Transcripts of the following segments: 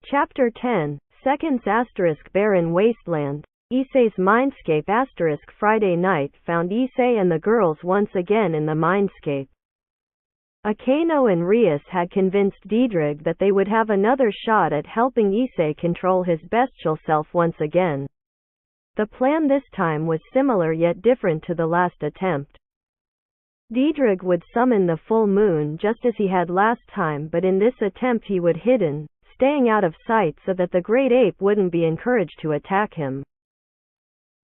Chapter 10, Seconds * Barren Wasteland. Issei's Mindscape * Friday night found Issei and the girls once again in the mindscape. Akeno and Rias had convinced Diedrich that they would have another shot at helping Issei control his bestial self once again. The plan this time was similar yet different to the last attempt. Diedrich would summon the full moon just as he had last time, but in this attempt he would hidden, staying out of sight so that the great ape wouldn't be encouraged to attack him.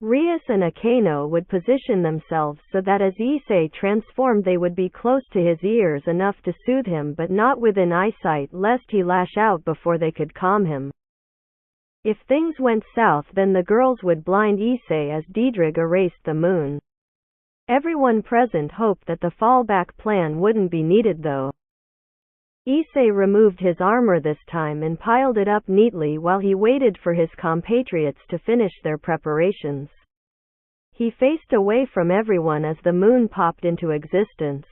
Rias and Akeno would position themselves so that as Issei transformed they would be close to his ears enough to soothe him but not within eyesight lest he lash out before they could calm him. If things went south then the girls would blind Issei as Diedrich erased the moon. Everyone present hoped that the fallback plan wouldn't be needed though. Issei removed his armor this time and piled it up neatly while he waited for his compatriots to finish their preparations. He faced away from everyone as the moon popped into existence.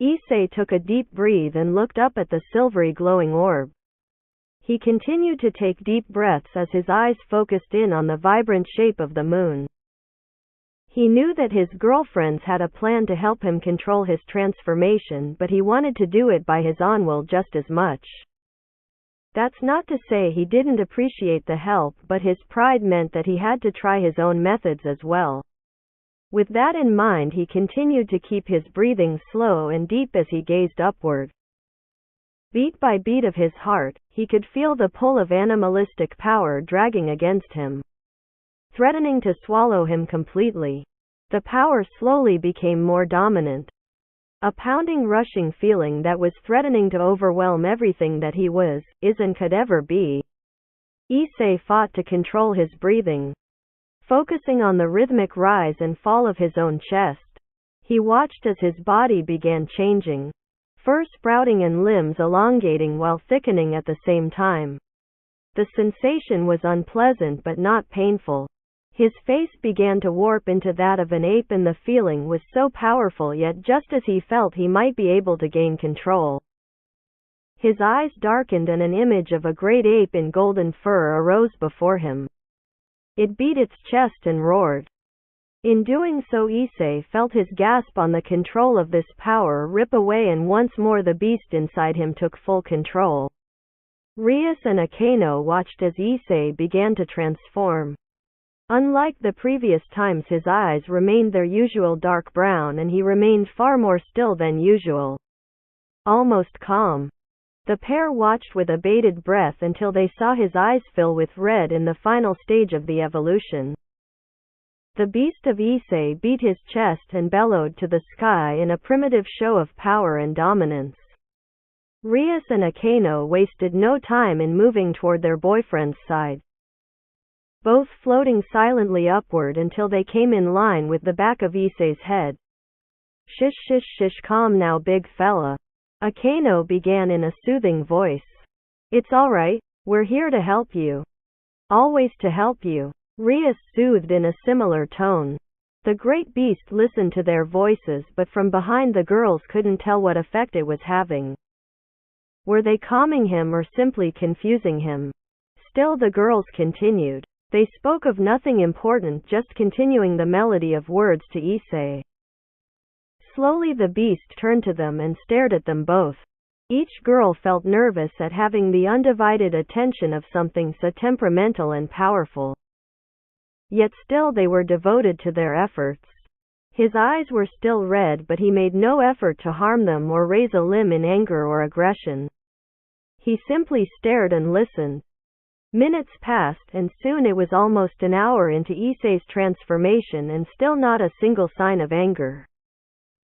Issei took a deep breath and looked up at the silvery glowing orb. He continued to take deep breaths as his eyes focused in on the vibrant shape of the moon. He knew that his girlfriends had a plan to help him control his transformation, but he wanted to do it by his own will just as much. That's not to say he didn't appreciate the help, but his pride meant that he had to try his own methods as well. With that in mind, he continued to keep his breathing slow and deep as he gazed upward. Beat by beat of his heart, he could feel the pull of animalistic power dragging against him, threatening to swallow him completely. The power slowly became more dominant. A pounding, rushing feeling that was threatening to overwhelm everything that he was, is and could ever be. Issei fought to control his breathing, focusing on the rhythmic rise and fall of his own chest. He watched as his body began changing, fur sprouting and limbs elongating while thickening at the same time. The sensation was unpleasant but not painful. His face began to warp into that of an ape and the feeling was so powerful, yet just as he felt he might be able to gain control, his eyes darkened and an image of a great ape in golden fur arose before him. It beat its chest and roared. In doing so, Issei felt his grasp on the control of this power rip away and once more the beast inside him took full control. Rias and Akeno watched as Issei began to transform. Unlike the previous times, his eyes remained their usual dark brown and he remained far more still than usual, almost calm. The pair watched with a bated breath until they saw his eyes fill with red in the final stage of the evolution. The beast of Issei beat his chest and bellowed to the sky in a primitive show of power and dominance. Rias and Akeno wasted no time in moving toward their boyfriend's side, both floating silently upward until they came in line with the back of Issei's head. Shish shish shish, calm now big fella, Akeno began in a soothing voice. It's alright, we're here to help you. Always to help you, Rias soothed in a similar tone. The great beast listened to their voices, but from behind the girls couldn't tell what effect it was having. Were they calming him or simply confusing him? Still the girls continued. They spoke of nothing important, just continuing the melody of words to Issei. Slowly the beast turned to them and stared at them both. Each girl felt nervous at having the undivided attention of something so temperamental and powerful. Yet still they were devoted to their efforts. His eyes were still red, but he made no effort to harm them or raise a limb in anger or aggression. He simply stared and listened. Minutes passed and soon it was almost an hour into Issei's transformation and still not a single sign of anger.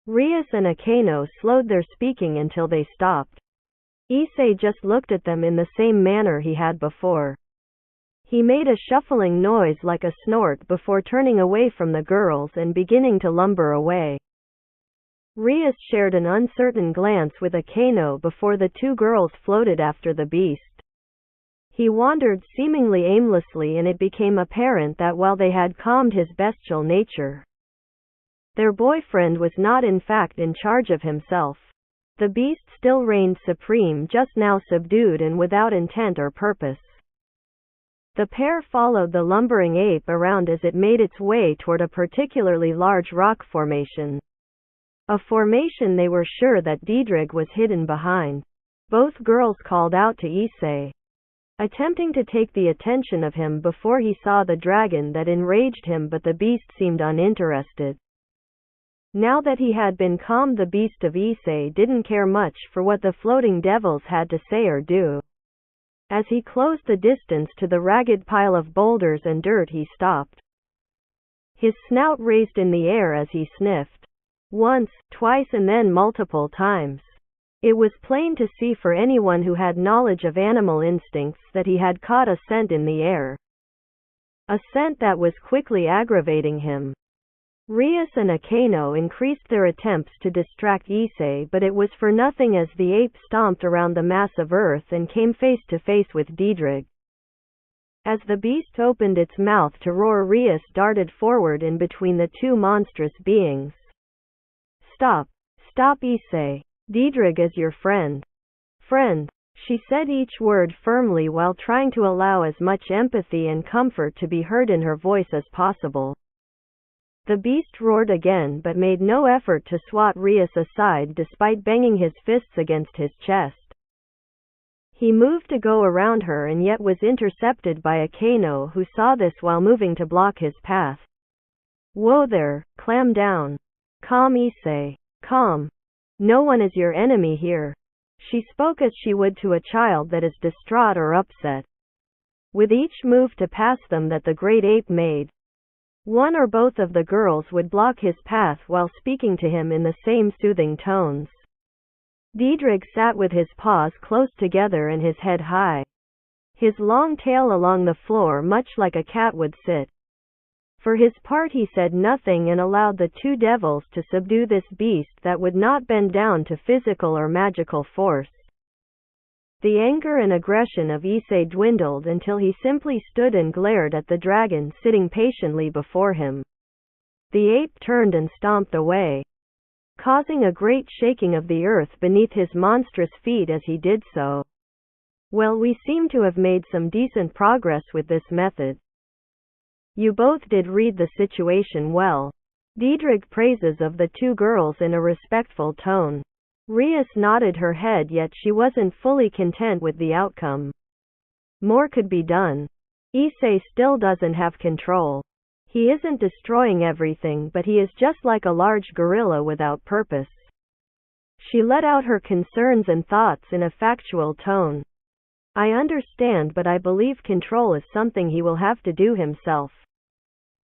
Rias and Akeno slowed their speaking until they stopped. Issei just looked at them in the same manner he had before. He made a shuffling noise like a snort before turning away from the girls and beginning to lumber away. Rias shared an uncertain glance with Akeno before the two girls floated after the beast. He wandered seemingly aimlessly and it became apparent that while they had calmed his bestial nature, their boyfriend was not in fact in charge of himself. The beast still reigned supreme, just now subdued and without intent or purpose. The pair followed the lumbering ape around as it made its way toward a particularly large rock formation. A formation they were sure that Diedrich was hidden behind. Both girls called out to Issei, attempting to take the attention of him before he saw the dragon that enraged him, but the beast seemed uninterested. Now that he had been calmed, the beast of Issei didn't care much for what the floating devils had to say or do. As he closed the distance to the ragged pile of boulders and dirt, he stopped. His snout raised in the air as he sniffed. Once, twice, and then multiple times. It was plain to see for anyone who had knowledge of animal instincts that he had caught a scent in the air. A scent that was quickly aggravating him. Rias and Akeno increased their attempts to distract Issei, but it was for nothing as the ape stomped around the mass of earth and came face to face with Diedrich. As the beast opened its mouth to roar, Rias darted forward in between the two monstrous beings. Stop! Stop, Issei! Diedrich is your friend. Friend, she said each word firmly while trying to allow as much empathy and comfort to be heard in her voice as possible. The beast roared again but made no effort to swat Rias aside despite banging his fists against his chest. He moved to go around her and yet was intercepted by Akeno, who saw this while moving to block his path. Whoa there, clam down. Calm, Issei. Calm. No one is your enemy here. She spoke as she would to a child that is distraught or upset. With each move to pass them that the great ape made, one or both of the girls would block his path while speaking to him in the same soothing tones. Diedrich sat with his paws close together and his head high, his long tail along the floor much like a cat would sit. For his part, he said nothing and allowed the two devils to subdue this beast that would not bend down to physical or magical force. The anger and aggression of Issei dwindled until he simply stood and glared at the dragon sitting patiently before him. The ape turned and stomped away, causing a great shaking of the earth beneath his monstrous feet as he did so. Well, we seem to have made some decent progress with this method. You both did read the situation well. Diedrich praises of the two girls in a respectful tone. Rias nodded her head, yet she wasn't fully content with the outcome. More could be done. Issei still doesn't have control. He isn't destroying everything, but he is just like a large gorilla without purpose. She let out her concerns and thoughts in a factual tone. I understand, but I believe control is something he will have to do himself.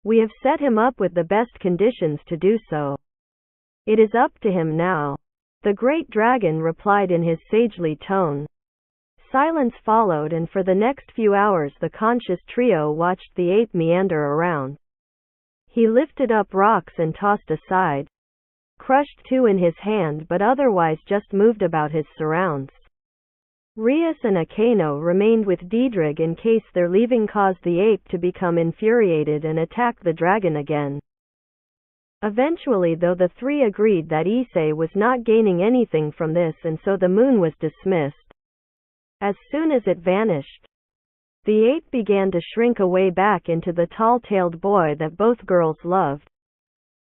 We have set him up with the best conditions to do so. It is up to him now. The great dragon replied in his sagely tone. Silence followed, and for the next few hours the conscious trio watched the ape meander around. He lifted up rocks and tossed aside, crushed two in his hand, but otherwise just moved about his surrounds. Rias and Akeno remained with Diedrich in case their leaving caused the ape to become infuriated and attack the dragon again. Eventually, though, the three agreed that Issei was not gaining anything from this, and so the moon was dismissed. As soon as it vanished, the ape began to shrink away back into the tall-tailed boy that both girls loved.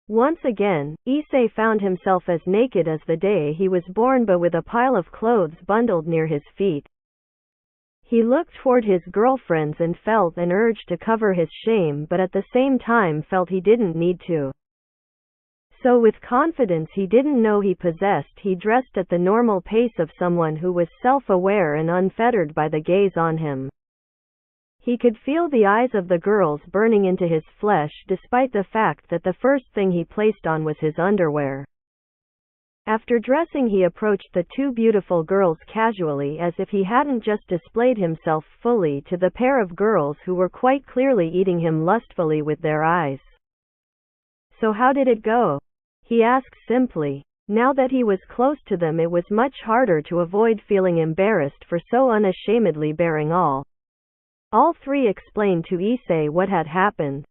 Once again, Issei found himself as naked as the day he was born, but with a pile of clothes bundled near his feet. He looked toward his girlfriends and felt an urge to cover his shame, but at the same time felt he didn't need to. So with confidence he didn't know he possessed, he dressed at the normal pace of someone who was self-aware and unfettered by the gaze on him. He could feel the eyes of the girls burning into his flesh, despite the fact that the first thing he placed on was his underwear. After dressing, he approached the two beautiful girls casually, as if he hadn't just displayed himself fully to the pair of girls who were quite clearly eating him lustfully with their eyes. So how did it go? He asked simply. Now that he was close to them, it was much harder to avoid feeling embarrassed for so unashamedly bearing all. All three explained to Issei what had happened.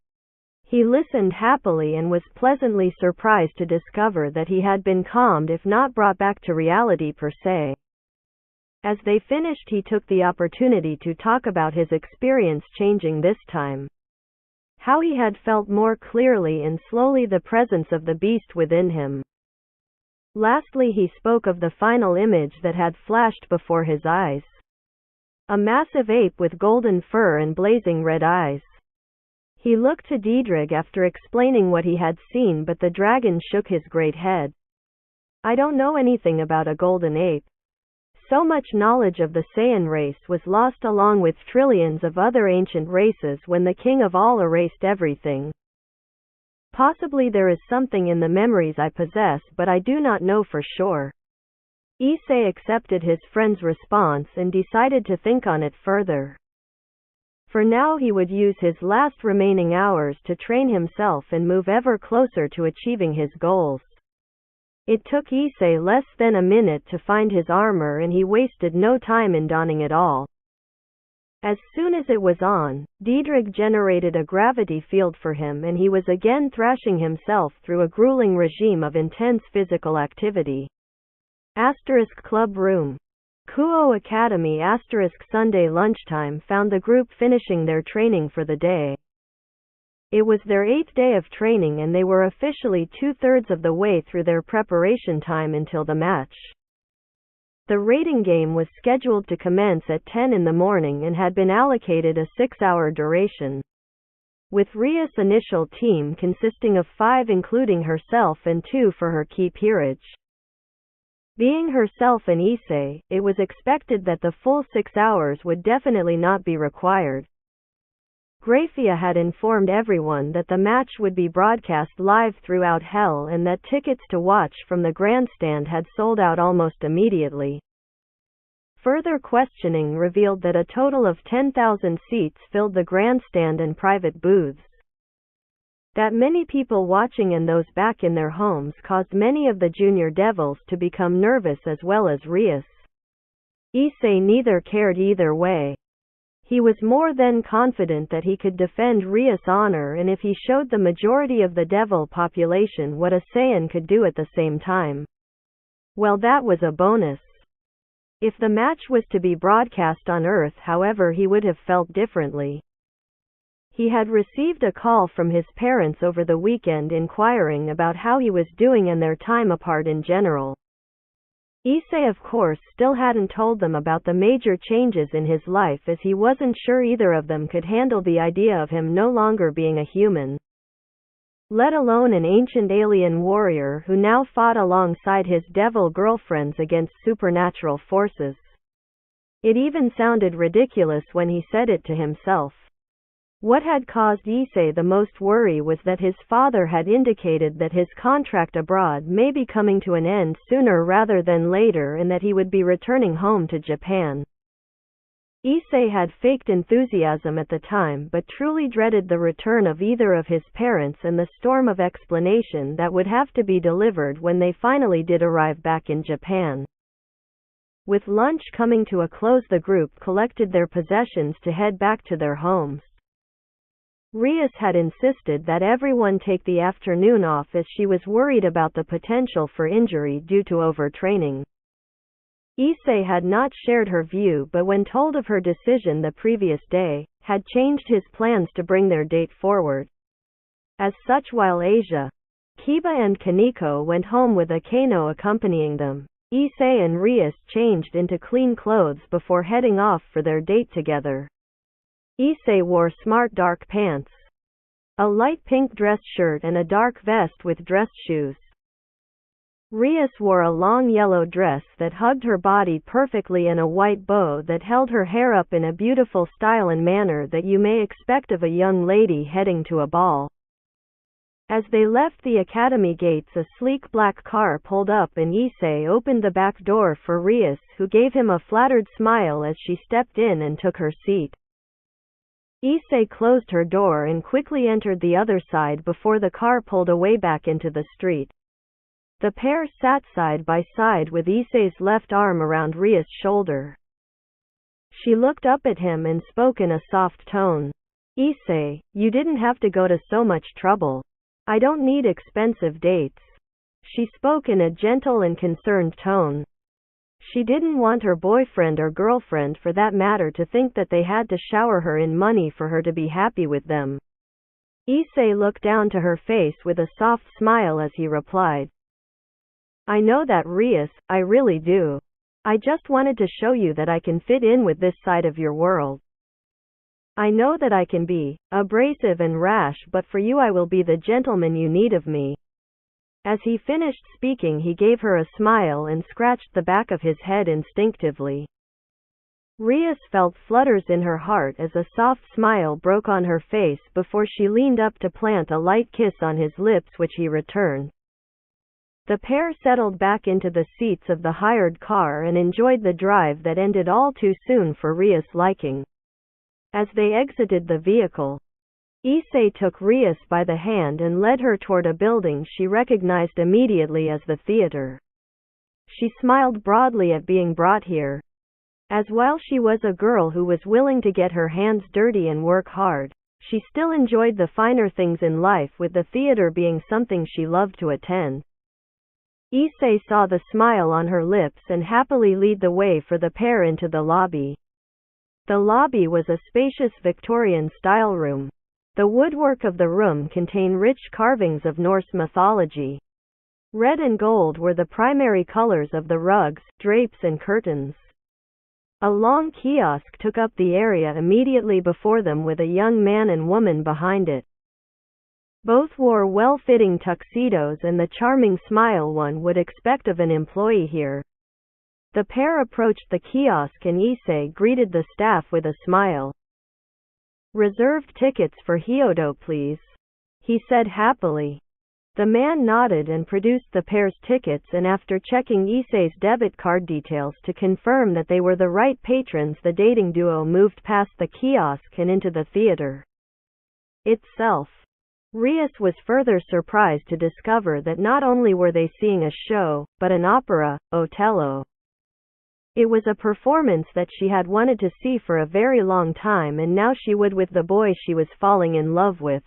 He listened happily and was pleasantly surprised to discover that he had been calmed if not brought back to reality per se. As they finished, he took the opportunity to talk about his experience changing this time. How he had felt more clearly and slowly the presence of the beast within him. Lastly, he spoke of the final image that had flashed before his eyes. A massive ape with golden fur and blazing red eyes. He looked to Diedrich after explaining what he had seen, but the dragon shook his great head. I don't know anything about a golden ape. So much knowledge of the Saiyan race was lost along with trillions of other ancient races when the king of all erased everything. Possibly there is something in the memories I possess, but I do not know for sure. Issei accepted his friend's response and decided to think on it further. For now he would use his last remaining hours to train himself and move ever closer to achieving his goals. It took Issei less than a minute to find his armor, and he wasted no time in donning it all. As soon as it was on, Diedrich generated a gravity field for him, and he was again thrashing himself through a grueling regime of intense physical activity. Club room. Kuo Academy. Sunday lunchtime found the group finishing their training for the day. It was their 8th day of training, and they were officially 2/3 of the way through their preparation time until the match. The rating game was scheduled to commence at 10 in the morning and had been allocated a 6-hour duration. With Ria's initial team consisting of 5 including herself and 2 for her key peerage. Being herself and Issei, it was expected that the full 6 hours would definitely not be required. Grafia had informed everyone that the match would be broadcast live throughout Hell and that tickets to watch from the grandstand had sold out almost immediately. Further questioning revealed that a total of 10,000 seats filled the grandstand and private booths. That many people watching and those back in their homes caused many of the junior devils to become nervous as well as Rias. Issei neither cared either way. He was more than confident that he could defend Rias' honor, and if he showed the majority of the devil population what a Saiyan could do at the same time, well, that was a bonus. If the match was to be broadcast on Earth, however, he would have felt differently. He had received a call from his parents over the weekend inquiring about how he was doing and their time apart in general. Issei, of course, still hadn't told them about the major changes in his life, as he wasn't sure either of them could handle the idea of him no longer being a human, let alone an ancient alien warrior who now fought alongside his devil girlfriends against supernatural forces. It even sounded ridiculous when he said it to himself. What had caused Issei the most worry was that his father had indicated that his contract abroad may be coming to an end sooner rather than later, and that he would be returning home to Japan. Issei had faked enthusiasm at the time, but truly dreaded the return of either of his parents and the storm of explanation that would have to be delivered when they finally did arrive back in Japan. With lunch coming to a close, the group collected their possessions to head back to their homes. Rias had insisted that everyone take the afternoon off, as she was worried about the potential for injury due to overtraining. Issei had not shared her view, but when told of her decision the previous day, had changed his plans to bring their date forward. As such, while Asia, Kiba and Kaneko went home with Akano accompanying them, Issei and Rias changed into clean clothes before heading off for their date together. Issei wore smart dark pants, a light pink dress shirt and a dark vest with dress shoes. Rias wore a long yellow dress that hugged her body perfectly and a white bow that held her hair up in a beautiful style and manner that you may expect of a young lady heading to a ball. As they left the academy gates, a sleek black car pulled up and Issei opened the back door for Rias, who gave him a flattered smile as she stepped in and took her seat. Issei closed her door and quickly entered the other side before the car pulled away back into the street. The pair sat side by side with Issei's left arm around Rias' shoulder. She looked up at him and spoke in a soft tone. Issei, you didn't have to go to so much trouble. I don't need expensive dates. She spoke in a gentle and concerned tone. She didn't want her boyfriend or girlfriend for that matter to think that they had to shower her in money for her to be happy with them. Issei looked down to her face with a soft smile as he replied. I know that, Rias, I really do. I just wanted to show you that I can fit in with this side of your world. I know that I can be abrasive and rash, but for you I will be the gentleman you need of me. As he finished speaking, he gave her a smile and scratched the back of his head instinctively. Rias felt flutters in her heart as a soft smile broke on her face before she leaned up to plant a light kiss on his lips, which he returned. The pair settled back into the seats of the hired car and enjoyed the drive that ended all too soon for Rias' liking. As they exited the vehicle, Issei took Rias by the hand and led her toward a building she recognized immediately as the theater. She smiled broadly at being brought here. As while she was a girl who was willing to get her hands dirty and work hard, she still enjoyed the finer things in life, with the theater being something she loved to attend. Issei saw the smile on her lips and happily led the way for the pair into the lobby. The lobby was a spacious Victorian-style room. The woodwork of the room contained rich carvings of Norse mythology. Red and gold were the primary colors of the rugs, drapes and curtains. A long kiosk took up the area immediately before them, with a young man and woman behind it. Both wore well-fitting tuxedos and the charming smile one would expect of an employee here. The pair approached the kiosk and Issei greeted the staff with a smile. Reserved tickets for Hyodo, please, he said happily. The man nodded and produced the pair's tickets, and after checking Issei's debit card details to confirm that they were the right patrons, the dating duo moved past the kiosk and into the theater itself. Rias was further surprised to discover that not only were they seeing a show, but an opera, Otello. It was a performance that she had wanted to see for a very long time, and now she would with the boy she was falling in love with.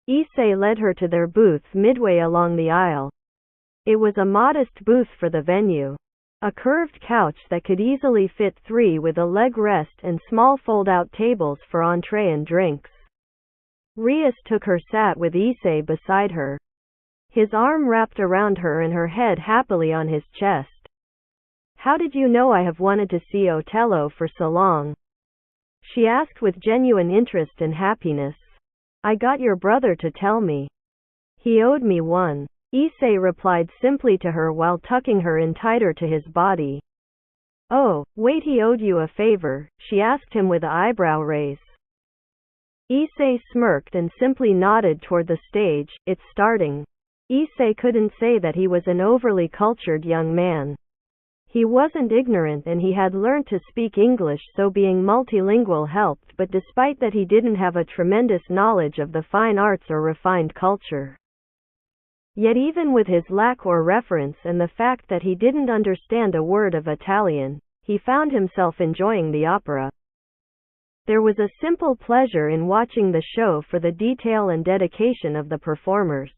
Issei led her to their booth midway along the aisle. It was a modest booth for the venue. A curved couch that could easily fit 3 with a leg rest and small fold-out tables for entree and drinks. Rias took her sat with Issei beside her. His arm wrapped around her and her head happily on his chest. How did you know I have wanted to see Otello for so long? She asked with genuine interest and happiness. I got your brother to tell me. He owed me one. Issei replied simply to her while tucking her in tighter to his body. Oh, wait, he owed you a favor? She asked him with an eyebrow raise. Issei smirked and simply nodded toward the stage. It's starting. Issei couldn't say that he was an overly cultured young man. He wasn't ignorant and he had learned to speak English, so being multilingual helped, but despite that he didn't have a tremendous knowledge of the fine arts or refined culture. Yet even with his lack or reference and the fact that he didn't understand a word of Italian, he found himself enjoying the opera. There was a simple pleasure in watching the show for the detail and dedication of the performers.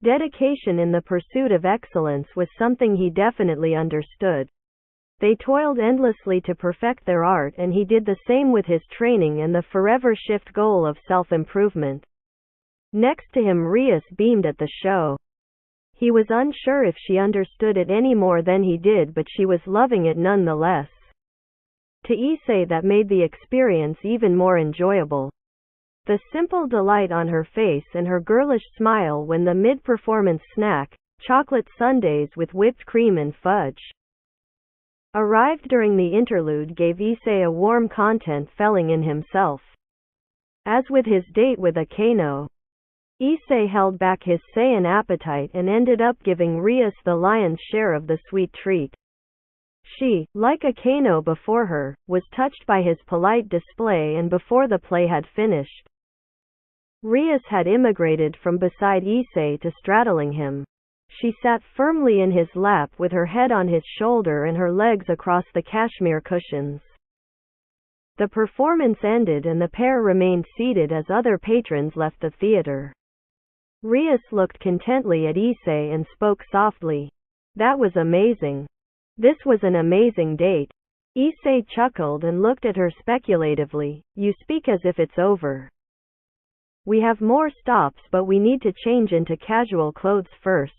Dedication in the pursuit of excellence was something he definitely understood. They toiled endlessly to perfect their art, and he did the same with his training and the forever shift goal of self-improvement. Next to him, Rias beamed at the show. He was unsure if she understood it any more than he did, but she was loving it nonetheless. To Issei, that made the experience even more enjoyable. The simple delight on her face and her girlish smile when the mid-performance snack, chocolate sundaes with whipped cream and fudge, arrived during the interlude gave Issei a warm content feeling in himself. As with his date with Akeno, Issei held back his saiyan appetite and ended up giving Rias the lion's share of the sweet treat. She, like Akeno before her, was touched by his polite display, and before the play had finished, Rias had immigrated from beside Issei to straddling him. She sat firmly in his lap with her head on his shoulder and her legs across the cashmere cushions. The performance ended and the pair remained seated as other patrons left the theater. Rias looked contently at Issei and spoke softly. That was amazing. This was an amazing date. Issei chuckled and looked at her speculatively. You speak as if it's over. We have more stops, but we need to change into casual clothes first.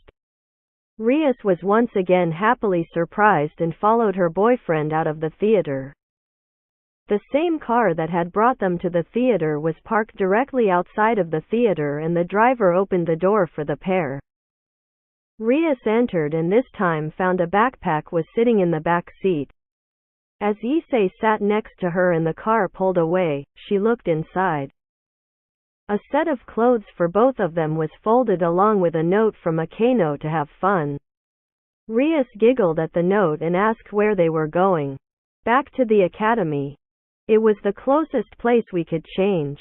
Rias was once again happily surprised and followed her boyfriend out of the theater. The same car that had brought them to the theater was parked directly outside of the theater and the driver opened the door for the pair. Rias entered and this time found a backpack was sitting in the back seat. As Issei sat next to her and the car pulled away, she looked inside. A set of clothes for both of them was folded along with a note from Akeno to have fun. Rias giggled at the note and asked where they were going. Back to the academy. It was the closest place we could change,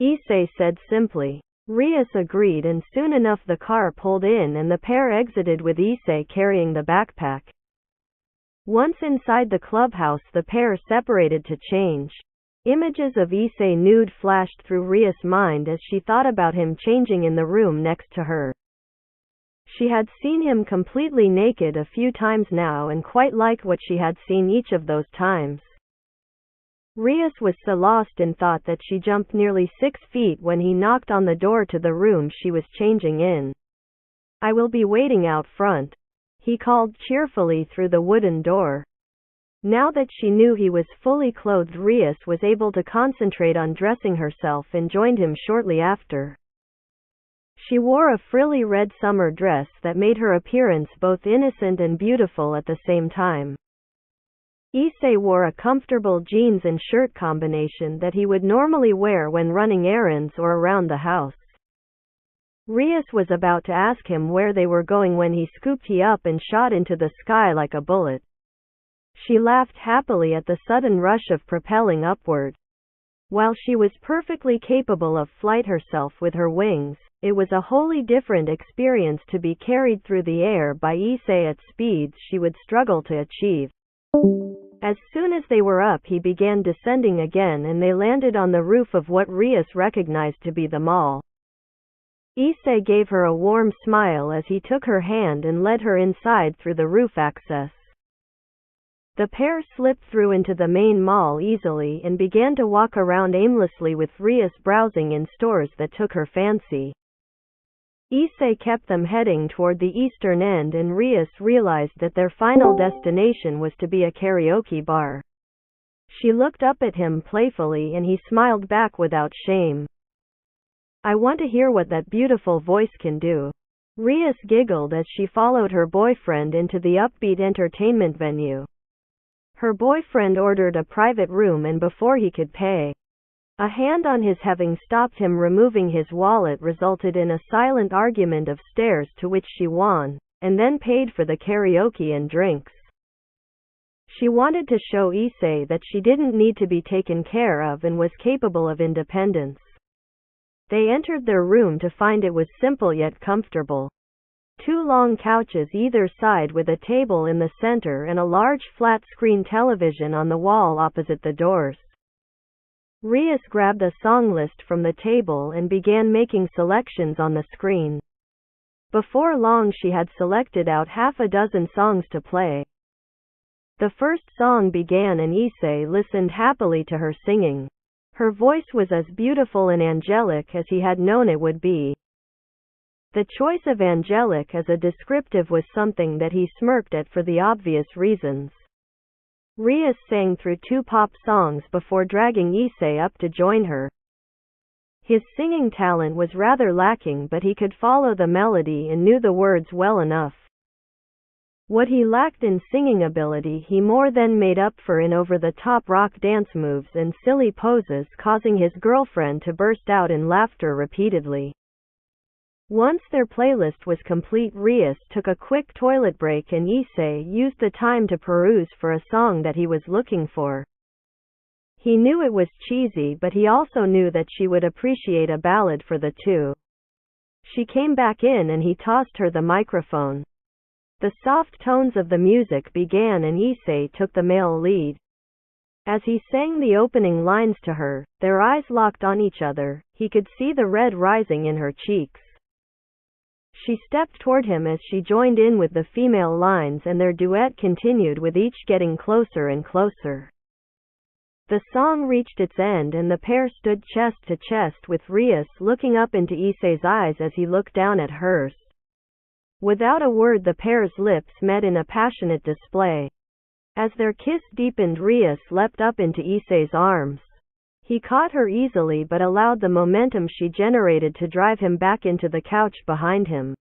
Issei said simply. Rias agreed and soon enough the car pulled in and the pair exited with Issei carrying the backpack. Once inside the clubhouse the pair separated to change. Images of Issei nude flashed through Rias' mind as she thought about him changing in the room next to her. She had seen him completely naked a few times now and quite liked what she had seen each of those times. Rias was so lost in thought that she jumped nearly 6 feet when he knocked on the door to the room she was changing in. I will be waiting out front, he called cheerfully through the wooden door. Now that she knew he was fully clothed, Rias was able to concentrate on dressing herself and joined him shortly after. She wore a frilly red summer dress that made her appearance both innocent and beautiful at the same time. Issei wore a comfortable jeans and shirt combination that he would normally wear when running errands or around the house. Rias was about to ask him where they were going when he scooped he up and shot into the sky like a bullet. She laughed happily at the sudden rush of propelling upward. While she was perfectly capable of flight herself with her wings, it was a wholly different experience to be carried through the air by Issei at speeds she would struggle to achieve. As soon as they were up, he began descending again and they landed on the roof of what Rias recognized to be the mall. Issei gave her a warm smile as he took her hand and led her inside through the roof access. The pair slipped through into the main mall easily and began to walk around aimlessly with Rias browsing in stores that took her fancy. Issei kept them heading toward the eastern end and Rias realized that their final destination was to be a karaoke bar. She looked up at him playfully and he smiled back without shame. I want to hear what that beautiful voice can do. Rias giggled as she followed her boyfriend into the upbeat entertainment venue. Her boyfriend ordered a private room and before he could pay, a hand on his having stopped him removing his wallet resulted in a silent argument of stares to which she won, and then paid for the karaoke and drinks. She wanted to show Issei that she didn't need to be taken care of and was capable of independence. They entered their room to find it was simple yet comfortable. 2 long couches either side with a table in the center and a large flat-screen television on the wall opposite the doors. Rias grabbed a song list from the table and began making selections on the screen. Before long she had selected out half a dozen songs to play. The first song began and Issei listened happily to her singing. Her voice was as beautiful and angelic as he had known it would be. The choice of angelic as a descriptive was something that he smirked at for the obvious reasons. Rias sang through 2 pop songs before dragging Issei up to join her. His singing talent was rather lacking, but he could follow the melody and knew the words well enough. What he lacked in singing ability he more than made up for in over-the-top rock dance moves and silly poses, causing his girlfriend to burst out in laughter repeatedly. Once their playlist was complete, Rias took a quick toilet break and Issei used the time to peruse for a song that he was looking for. He knew it was cheesy, but he also knew that she would appreciate a ballad for the two. She came back in and he tossed her the microphone. The soft tones of the music began and Issei took the male lead. As he sang the opening lines to her, their eyes locked on each other. He could see the red rising in her cheeks. She stepped toward him as she joined in with the female lines, and their duet continued, with each getting closer and closer. The song reached its end and the pair stood chest to chest, with Rias looking up into Issei's eyes as he looked down at hers. Without a word, the pair's lips met in a passionate display. As their kiss deepened, Rias leapt up into Issei's arms. He caught her easily but allowed the momentum she generated to drive him back into the couch behind him.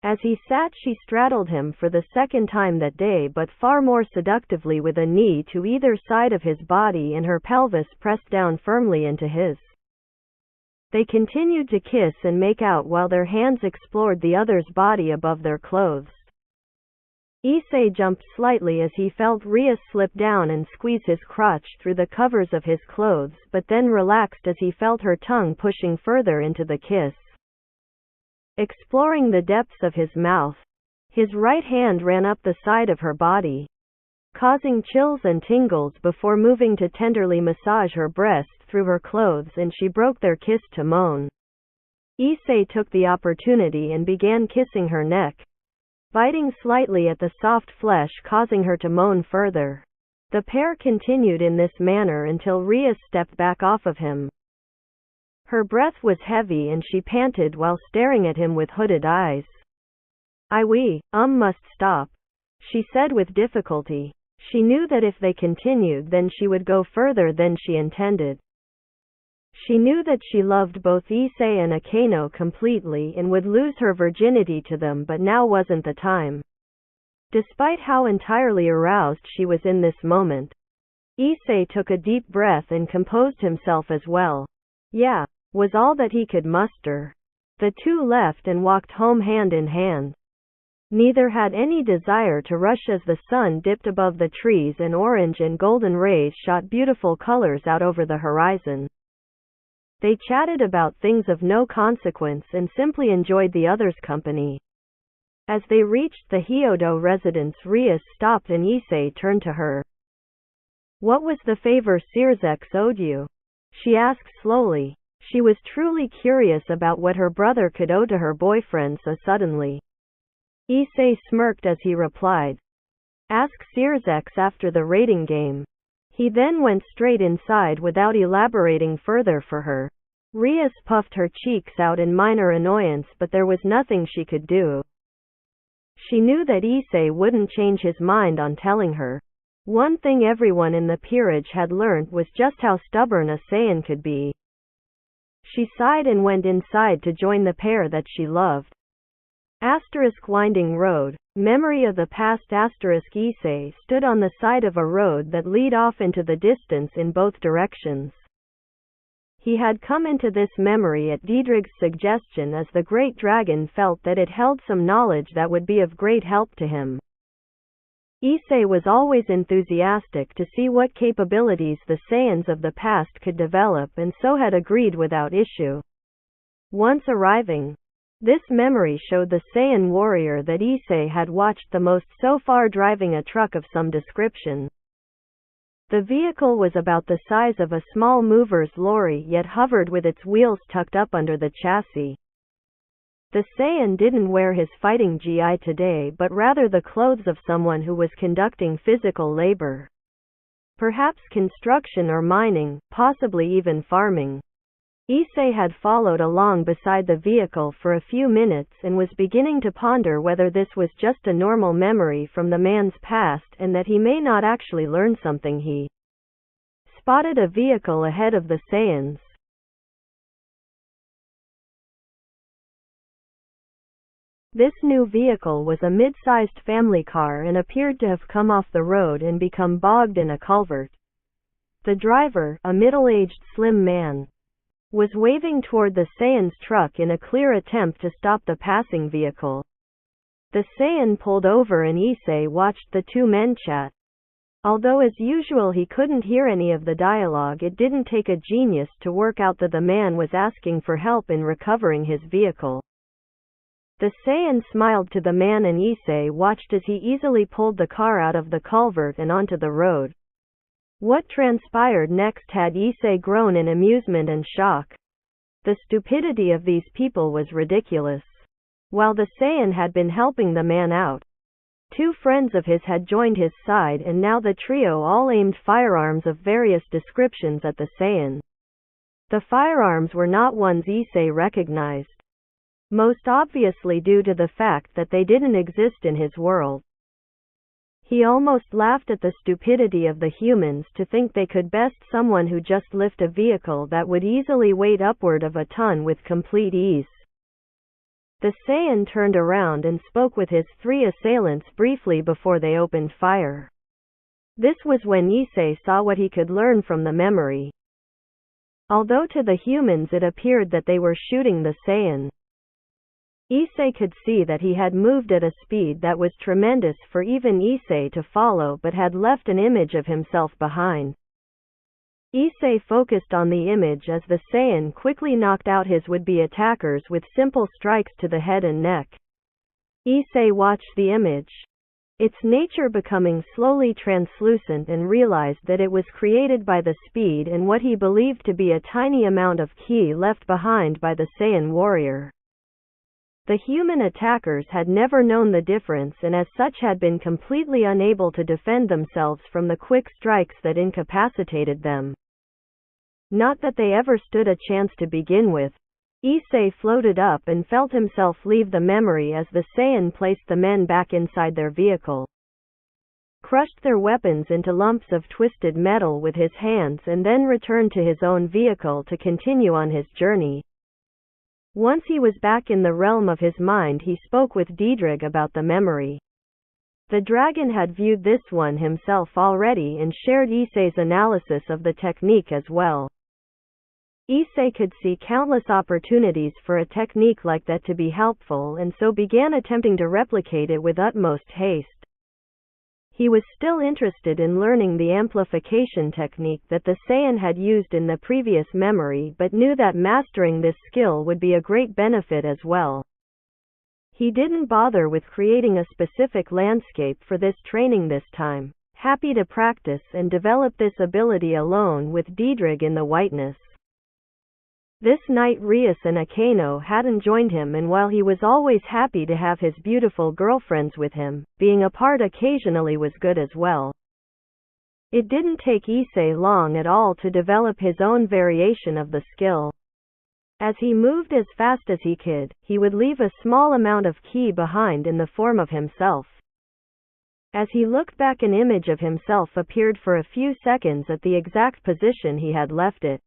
As he sat, she straddled him for the second time that day, but far more seductively, with a knee to either side of his body and her pelvis pressed down firmly into his. They continued to kiss and make out while their hands explored the other's body above their clothes. Issei jumped slightly as he felt Rias slip down and squeeze his crotch through the covers of his clothes, but then relaxed as he felt her tongue pushing further into the kiss. Exploring the depths of his mouth, his right hand ran up the side of her body, causing chills and tingles before moving to tenderly massage her breast through her clothes, and she broke their kiss to moan. Issei took the opportunity and began kissing her neck, biting slightly at the soft flesh, causing her to moan further. The pair continued in this manner until Rias stepped back off of him. Her breath was heavy and she panted while staring at him with hooded eyes. We must stop," she said with difficulty. She knew that if they continued, then she would go further than she intended. She knew that she loved both Issei and Akeno completely and would lose her virginity to them, but now wasn't the time. Despite how entirely aroused she was in this moment, Issei took a deep breath and composed himself as well. "Yeah," was all that he could muster. The two left and walked home hand in hand. Neither had any desire to rush as the sun dipped above the trees and orange and golden rays shot beautiful colors out over the horizon. They chatted about things of no consequence and simply enjoyed the other's company. As they reached the Hyodo residence, Rias stopped and Issei turned to her. "What was the favor Sirzex owed you?" she asked slowly. She was truly curious about what her brother could owe to her boyfriend so suddenly. Issei smirked as he replied, "Ask Sirzex after the rating game." He then went straight inside without elaborating further for her. Rias puffed her cheeks out in minor annoyance, but there was nothing she could do. She knew that Issei wouldn't change his mind on telling her. One thing everyone in the peerage had learned was just how stubborn a saiyan could be. She sighed and went inside to join the pair that she loved. Winding road. Memory of the past. Issei stood on the side of a road that led off into the distance in both directions. He had come into this memory at Diedrig's suggestion, as the great dragon felt that it held some knowledge that would be of great help to him. Issei was always enthusiastic to see what capabilities the Saiyans of the past could develop, and so had agreed without issue. Once arriving, this memory showed the Saiyan warrior that Issei had watched the most so far driving a truck of some description. The vehicle was about the size of a small mover's lorry, yet hovered with its wheels tucked up under the chassis. The Saiyan didn't wear his fighting gi today, but rather the clothes of someone who was conducting physical labor. Perhaps construction or mining, possibly even farming. Issei had followed along beside the vehicle for a few minutes and was beginning to ponder whether this was just a normal memory from the man's past, and that he may not actually learn something. He spotted a vehicle ahead of the Saiyans. This new vehicle was a mid-sized family car and appeared to have come off the road and become bogged in a culvert. The driver, a middle-aged slim man, was waving toward the Saiyan's truck in a clear attempt to stop the passing vehicle. The Saiyan pulled over and Issei watched the two men chat. Although as usual he couldn't hear any of the dialogue, it didn't take a genius to work out that the man was asking for help in recovering his vehicle. The Saiyan smiled to the man and Issei watched as he easily pulled the car out of the culvert and onto the road. What transpired next had Issei grown in amusement and shock. The stupidity of these people was ridiculous. While the saiyan had been helping the man out, two friends of his had joined his side, and now the trio all aimed firearms of various descriptions at the saiyan. The firearms were not ones Issei recognized, most obviously due to the fact that they didn't exist in his world. He almost laughed at the stupidity of the humans to think they could best someone who just lift a vehicle that would easily weigh upward of a ton with complete ease. The saiyan turned around and spoke with his three assailants briefly before they opened fire. This was when Issei saw what he could learn from the memory. Although to the humans it appeared that they were shooting the saiyan, Issei could see that he had moved at a speed that was tremendous for even Issei to follow, but had left an image of himself behind. Issei focused on the image as the saiyan quickly knocked out his would-be attackers with simple strikes to the head and neck. Issei watched the image, its nature becoming slowly translucent, and realized that it was created by the speed and what he believed to be a tiny amount of ki left behind by the saiyan warrior. The human attackers had never known the difference, and as such had been completely unable to defend themselves from the quick strikes that incapacitated them. Not that they ever stood a chance to begin with. Issei floated up and felt himself leave the memory as the saiyan placed the men back inside their vehicle, crushed their weapons into lumps of twisted metal with his hands, and then returned to his own vehicle to continue on his journey. Once he was back in the realm of his mind, he spoke with Diedrich about the memory. The dragon had viewed this one himself already and shared Issei's analysis of the technique as well. Issei could see countless opportunities for a technique like that to be helpful, and so began attempting to replicate it with utmost haste. He was still interested in learning the amplification technique that the saiyan had used in the previous memory, but knew that mastering this skill would be a great benefit as well. He didn't bother with creating a specific landscape for this training this time, happy to practice and develop this ability alone with Diedrich in the whiteness. This night Rias and Akeno hadn't joined him, and while he was always happy to have his beautiful girlfriends with him, being apart occasionally was good as well. It didn't take Issei long at all to develop his own variation of the skill. As he moved as fast as he could, he would leave a small amount of ki behind in the form of himself. As he looked back, an image of himself appeared for a few seconds at the exact position he had left it.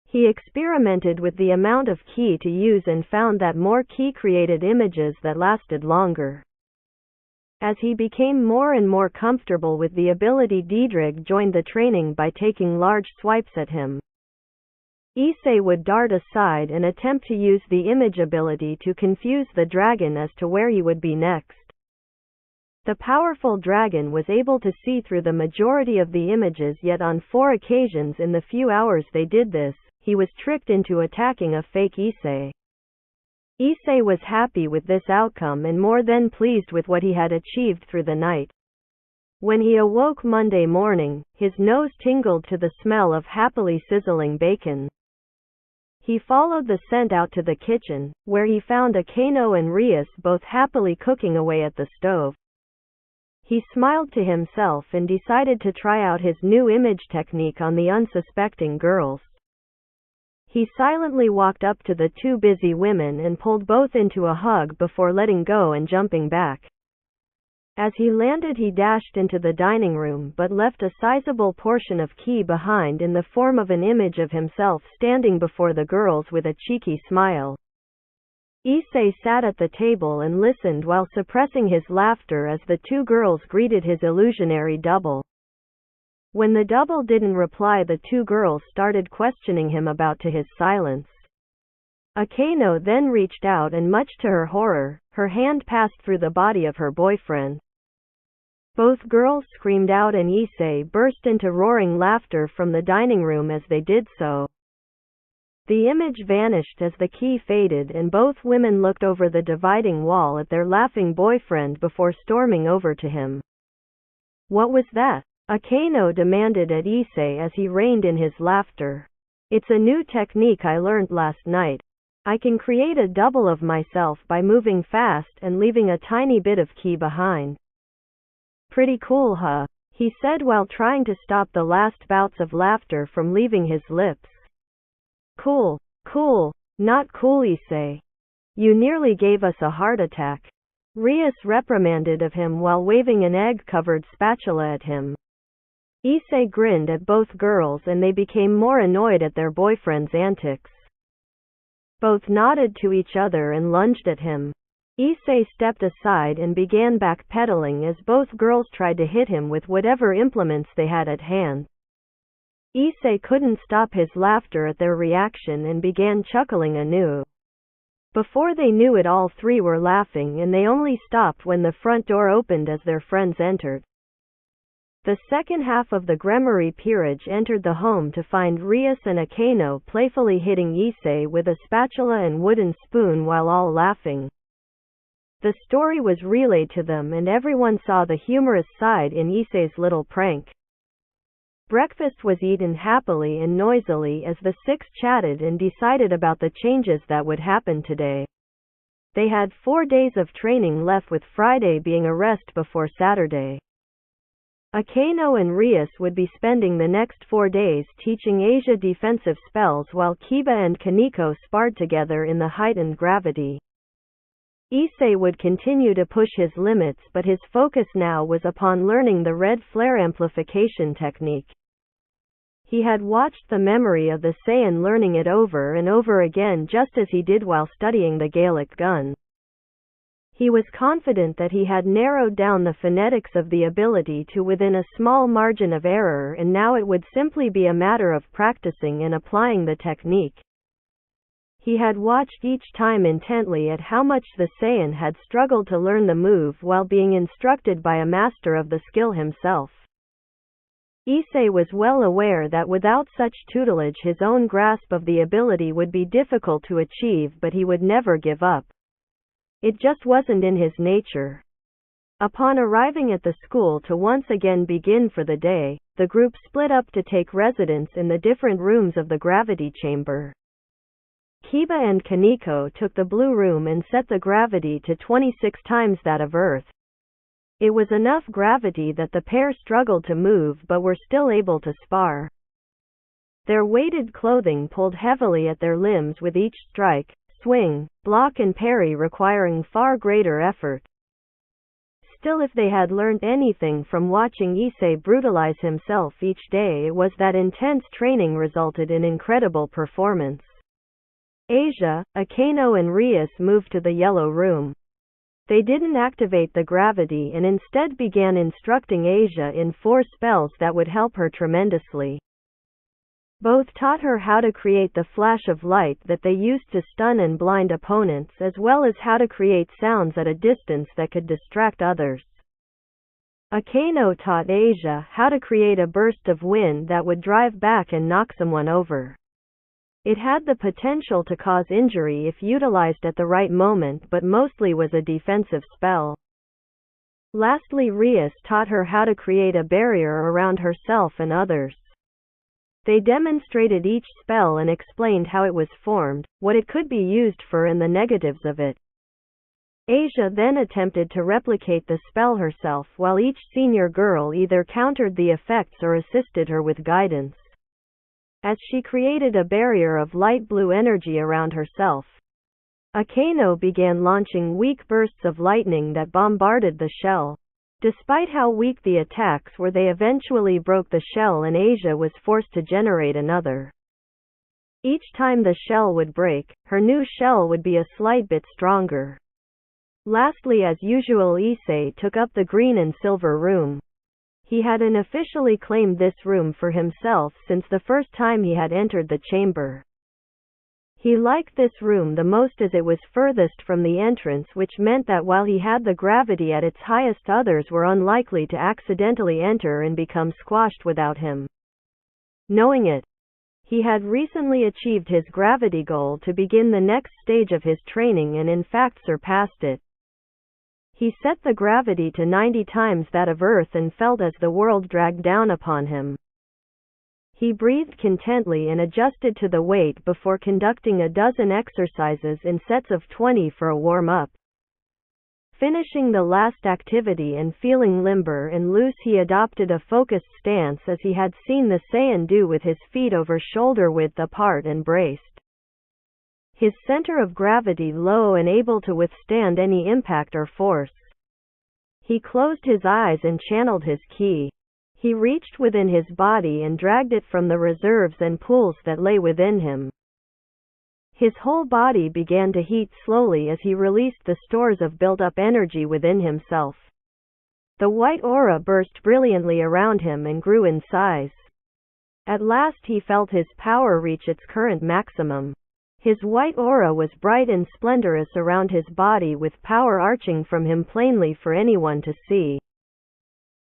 He experimented with the amount of ki to use and found that more ki created images that lasted longer. As he became more and more comfortable with the ability, Diedrich joined the training by taking large swipes at him. Issei would dart aside and attempt to use the image ability to confuse the dragon as to where he would be next. The powerful dragon was able to see through the majority of the images, yet on 4 occasions in the few hours they did this, he was tricked into attacking a fake Issei. Issei was happy with this outcome and more than pleased with what he had achieved through the night. When he awoke Monday morning, his nose tingled to the smell of happily sizzling bacon. He followed the scent out to the kitchen, where he found Akeno and Rias both happily cooking away at the stove. He smiled to himself and decided to try out his new image technique on the unsuspecting girls. He silently walked up to the 2 busy women and pulled both into a hug before letting go and jumping back. As he landed, he dashed into the dining room but left a sizable portion of ki behind in the form of an image of himself standing before the girls with a cheeky smile. Issei sat at the table and listened while suppressing his laughter as the 2 girls greeted his illusionary double. When the double didn't reply, the 2 girls started questioning him about his silence. Akeno then reached out and, much to her horror, her hand passed through the body of her boyfriend. Both girls screamed out and Issei burst into roaring laughter from the dining room as they did so. The image vanished as the ki faded and both women looked over the dividing wall at their laughing boyfriend before storming over to him. "What was that?" Akeno demanded at Issei as he reined in his laughter. It's a new technique I learned last night. I can create a double of myself by moving fast and leaving a tiny bit of ki behind. Pretty cool, huh? He said while trying to stop the last bouts of laughter from leaving his lips. Cool, not cool, Issei. You nearly gave us a heart attack. Rias reprimanded of him while waving an egg-covered spatula at him. Issei grinned at both girls and they became more annoyed at their boyfriend's antics. Both nodded to each other and lunged at him. Issei stepped aside and began backpedaling as both girls tried to hit him with whatever implements they had at hand. Issei couldn't stop his laughter at their reaction and began chuckling anew. Before they knew it, all three were laughing, and they only stopped when the front door opened as their friends entered. The second half of the Gremory peerage entered the home to find Rias and Akeno playfully hitting Issei with a spatula and wooden spoon while all laughing. The story was relayed to them and everyone saw the humorous side in Issei's little prank. Breakfast was eaten happily and noisily as the six chatted and decided about the changes that would happen today. They had 4 days of training left, with Friday being a rest before Saturday. Akeno and Rias would be spending the next 4 days teaching Asia defensive spells while Kiba and Kaneko sparred together in the heightened gravity. Issei would continue to push his limits, but his focus now was upon learning the red flare amplification technique. He had watched the memory of the Saiyan learning it over and over again, just as he did while studying the Gaelic gun. He was confident that he had narrowed down the phonetics of the ability to within a small margin of error, and now it would simply be a matter of practicing and applying the technique. He had watched each time intently at how much the Saiyan had struggled to learn the move while being instructed by a master of the skill himself. Issei was well aware that without such tutelage his own grasp of the ability would be difficult to achieve, but he would never give up. It just wasn't in his nature. Upon arriving at the school to once again begin for the day, the group split up to take residence in the different rooms of the gravity chamber. Kiba and Kaneko took the blue room and set the gravity to 26 times that of Earth. It was enough gravity that the pair struggled to move but were still able to spar. Their weighted clothing pulled heavily at their limbs with each strike, swing, block and parry requiring far greater effort. Still, if they had learned anything from watching Issei brutalize himself each day, it was that intense training resulted in incredible performance. Asia, Akeno and Rias moved to the yellow room. They didn't activate the gravity and instead began instructing Asia in 4 spells that would help her tremendously. Both taught her how to create the flash of light that they used to stun and blind opponents, as well as how to create sounds at a distance that could distract others. Akeno taught Asia how to create a burst of wind that would drive back and knock someone over. It had the potential to cause injury if utilized at the right moment, but mostly was a defensive spell. Lastly, Rias taught her how to create a barrier around herself and others. They demonstrated each spell and explained how it was formed, what it could be used for and the negatives of it. Asia then attempted to replicate the spell herself, while each senior girl either countered the effects or assisted her with guidance. As she created a barrier of light blue energy around herself, Akeno began launching weak bursts of lightning that bombarded the shell. Despite how weak the attacks were, they eventually broke the shell and Asia was forced to generate another. Each time the shell would break, her new shell would be a slight bit stronger. Lastly, as usual, Issei took up the green and silver room. He had unofficially claimed this room for himself since the first time he had entered the chamber. He liked this room the most as it was furthest from the entrance, which meant that while he had the gravity at its highest, others were unlikely to accidentally enter and become squashed without him. Knowing it, he had recently achieved his gravity goal to begin the next stage of his training and in fact surpassed it. He set the gravity to 90 times that of Earth and felt as the world dragged down upon him. He breathed contentedly and adjusted to the weight before conducting a dozen exercises in sets of 20 for a warm-up. Finishing the last activity and feeling limber and loose, he adopted a focused stance as he had seen the Saiyan do, with his feet over shoulder width apart and braced. His center of gravity low and able to withstand any impact or force. He closed his eyes and channeled his ki. He reached within his body and dragged it from the reserves and pools that lay within him. His whole body began to heat slowly as he released the stores of built-up energy within himself. The white aura burst brilliantly around him and grew in size. At last he felt his power reach its current maximum. His white aura was bright and splendorous around his body, with power arching from him plainly for anyone to see.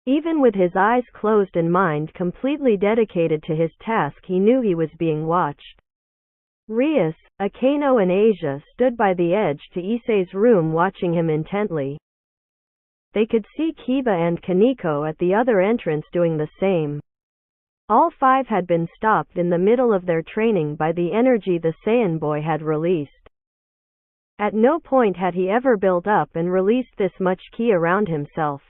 Even with his eyes closed and mind completely dedicated to his task, he knew he was being watched. Rias, Akano and Asia stood by the edge to Issei's room watching him intently. They could see Kiba and Kaneko at the other entrance doing the same. All five had been stopped in the middle of their training by the energy the Saiyan boy had released. At no point had he ever built up and released this much ki around himself.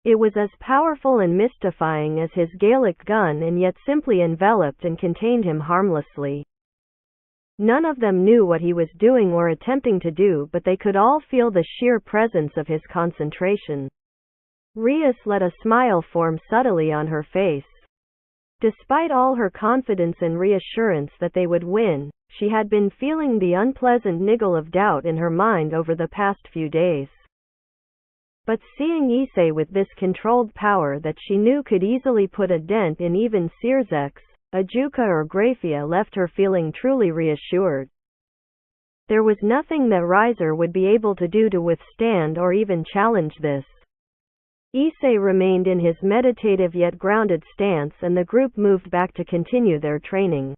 It was as powerful and mystifying as his Gaelic gun, and yet simply enveloped and contained him harmlessly. None of them knew what he was doing or attempting to do, but they could all feel the sheer presence of his concentration. Rias let a smile form subtly on her face. Despite all her confidence and reassurance that they would win, she had been feeling the unpleasant niggle of doubt in her mind over the past few days. But seeing Issei with this controlled power that she knew could easily put a dent in even Searzek's, Ajuka or Graphia left her feeling truly reassured. There was nothing that Riser would be able to do to withstand or even challenge this. Issei remained in his meditative yet grounded stance, and the group moved back to continue their training.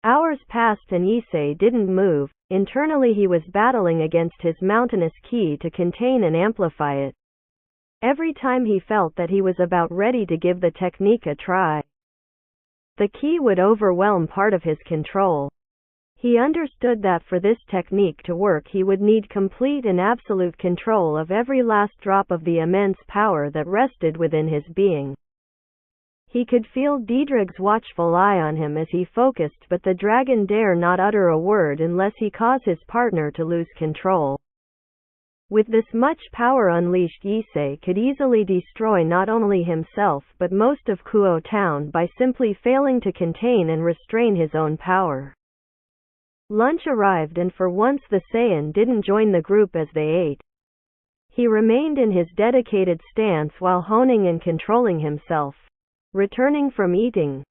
Hours passed and Issei didn't move. Internally he was battling against his mountainous ki to contain and amplify it. Every time he felt that he was about ready to give the technique a try, the ki would overwhelm part of his control. He understood that for this technique to work he would need complete and absolute control of every last drop of the immense power that rested within his being. He could feel Diedrig's watchful eye on him as he focused, but the dragon dare not utter a word unless he caused his partner to lose control. With this much power unleashed, Issei could easily destroy not only himself but most of Kuo town by simply failing to contain and restrain his own power. Lunch arrived, and for once the Saiyan didn't join the group as they ate. He remained in his dedicated stance while honing and controlling himself. Returning from eating,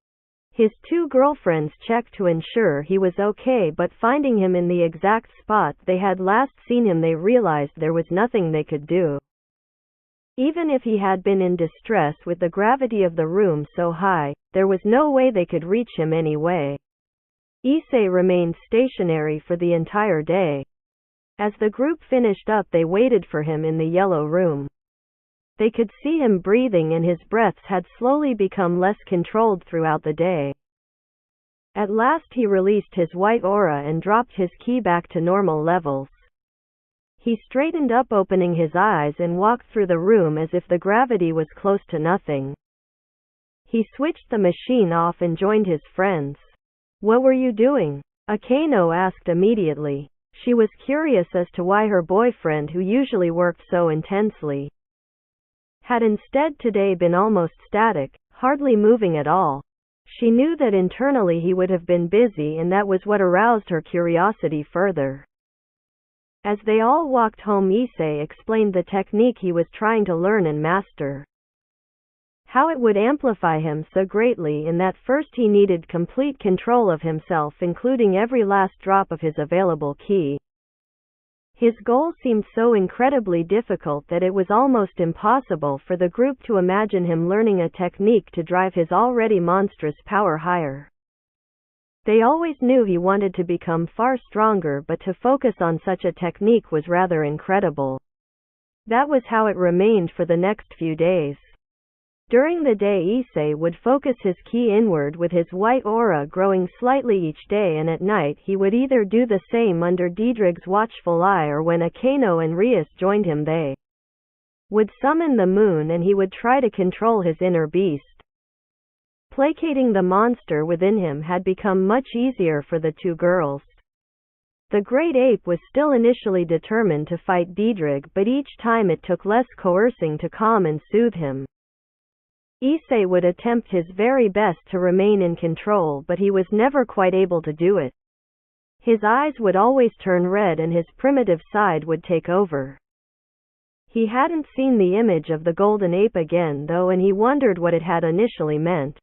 his two girlfriends checked to ensure he was okay, but finding him in the exact spot they had last seen him, they realized there was nothing they could do. Even if he had been in distress with the gravity of the room so high, there was no way they could reach him anyway. Issei remained stationary for the entire day. As the group finished up, they waited for him in the yellow room. They could see him breathing, and his breaths had slowly become less controlled throughout the day. At last he released his white aura and dropped his ki back to normal levels. He straightened up, opening his eyes, and walked through the room as if the gravity was close to nothing. He switched the machine off and joined his friends. "What were you doing?" Akano asked immediately. She was curious as to why her boyfriend, who usually worked so intensely, had instead today been almost static, hardly moving at all. She knew that internally he would have been busy, and that was what aroused her curiosity further. As they all walked home, Issei explained the technique he was trying to learn and master. How it would amplify him so greatly, in that first he needed complete control of himself, including every last drop of his available ki. His goal seemed so incredibly difficult that it was almost impossible for the group to imagine him learning a technique to drive his already monstrous power higher. They always knew he wanted to become far stronger, but to focus on such a technique was rather incredible. That was how it remained for the next few days. During the day, Issei would focus his ki inward with his white aura growing slightly each day, and at night he would either do the same under Diedrig's watchful eye, or when Akeno and Rias joined him, they would summon the moon and he would try to control his inner beast. Placating the monster within him had become much easier for the two girls. The great ape was still initially determined to fight Diedrig, but each time it took less coercing to calm and soothe him. Issei would attempt his very best to remain in control, but he was never quite able to do it. His eyes would always turn red and his primitive side would take over. He hadn't seen the image of the golden ape again though, and he wondered what it had initially meant.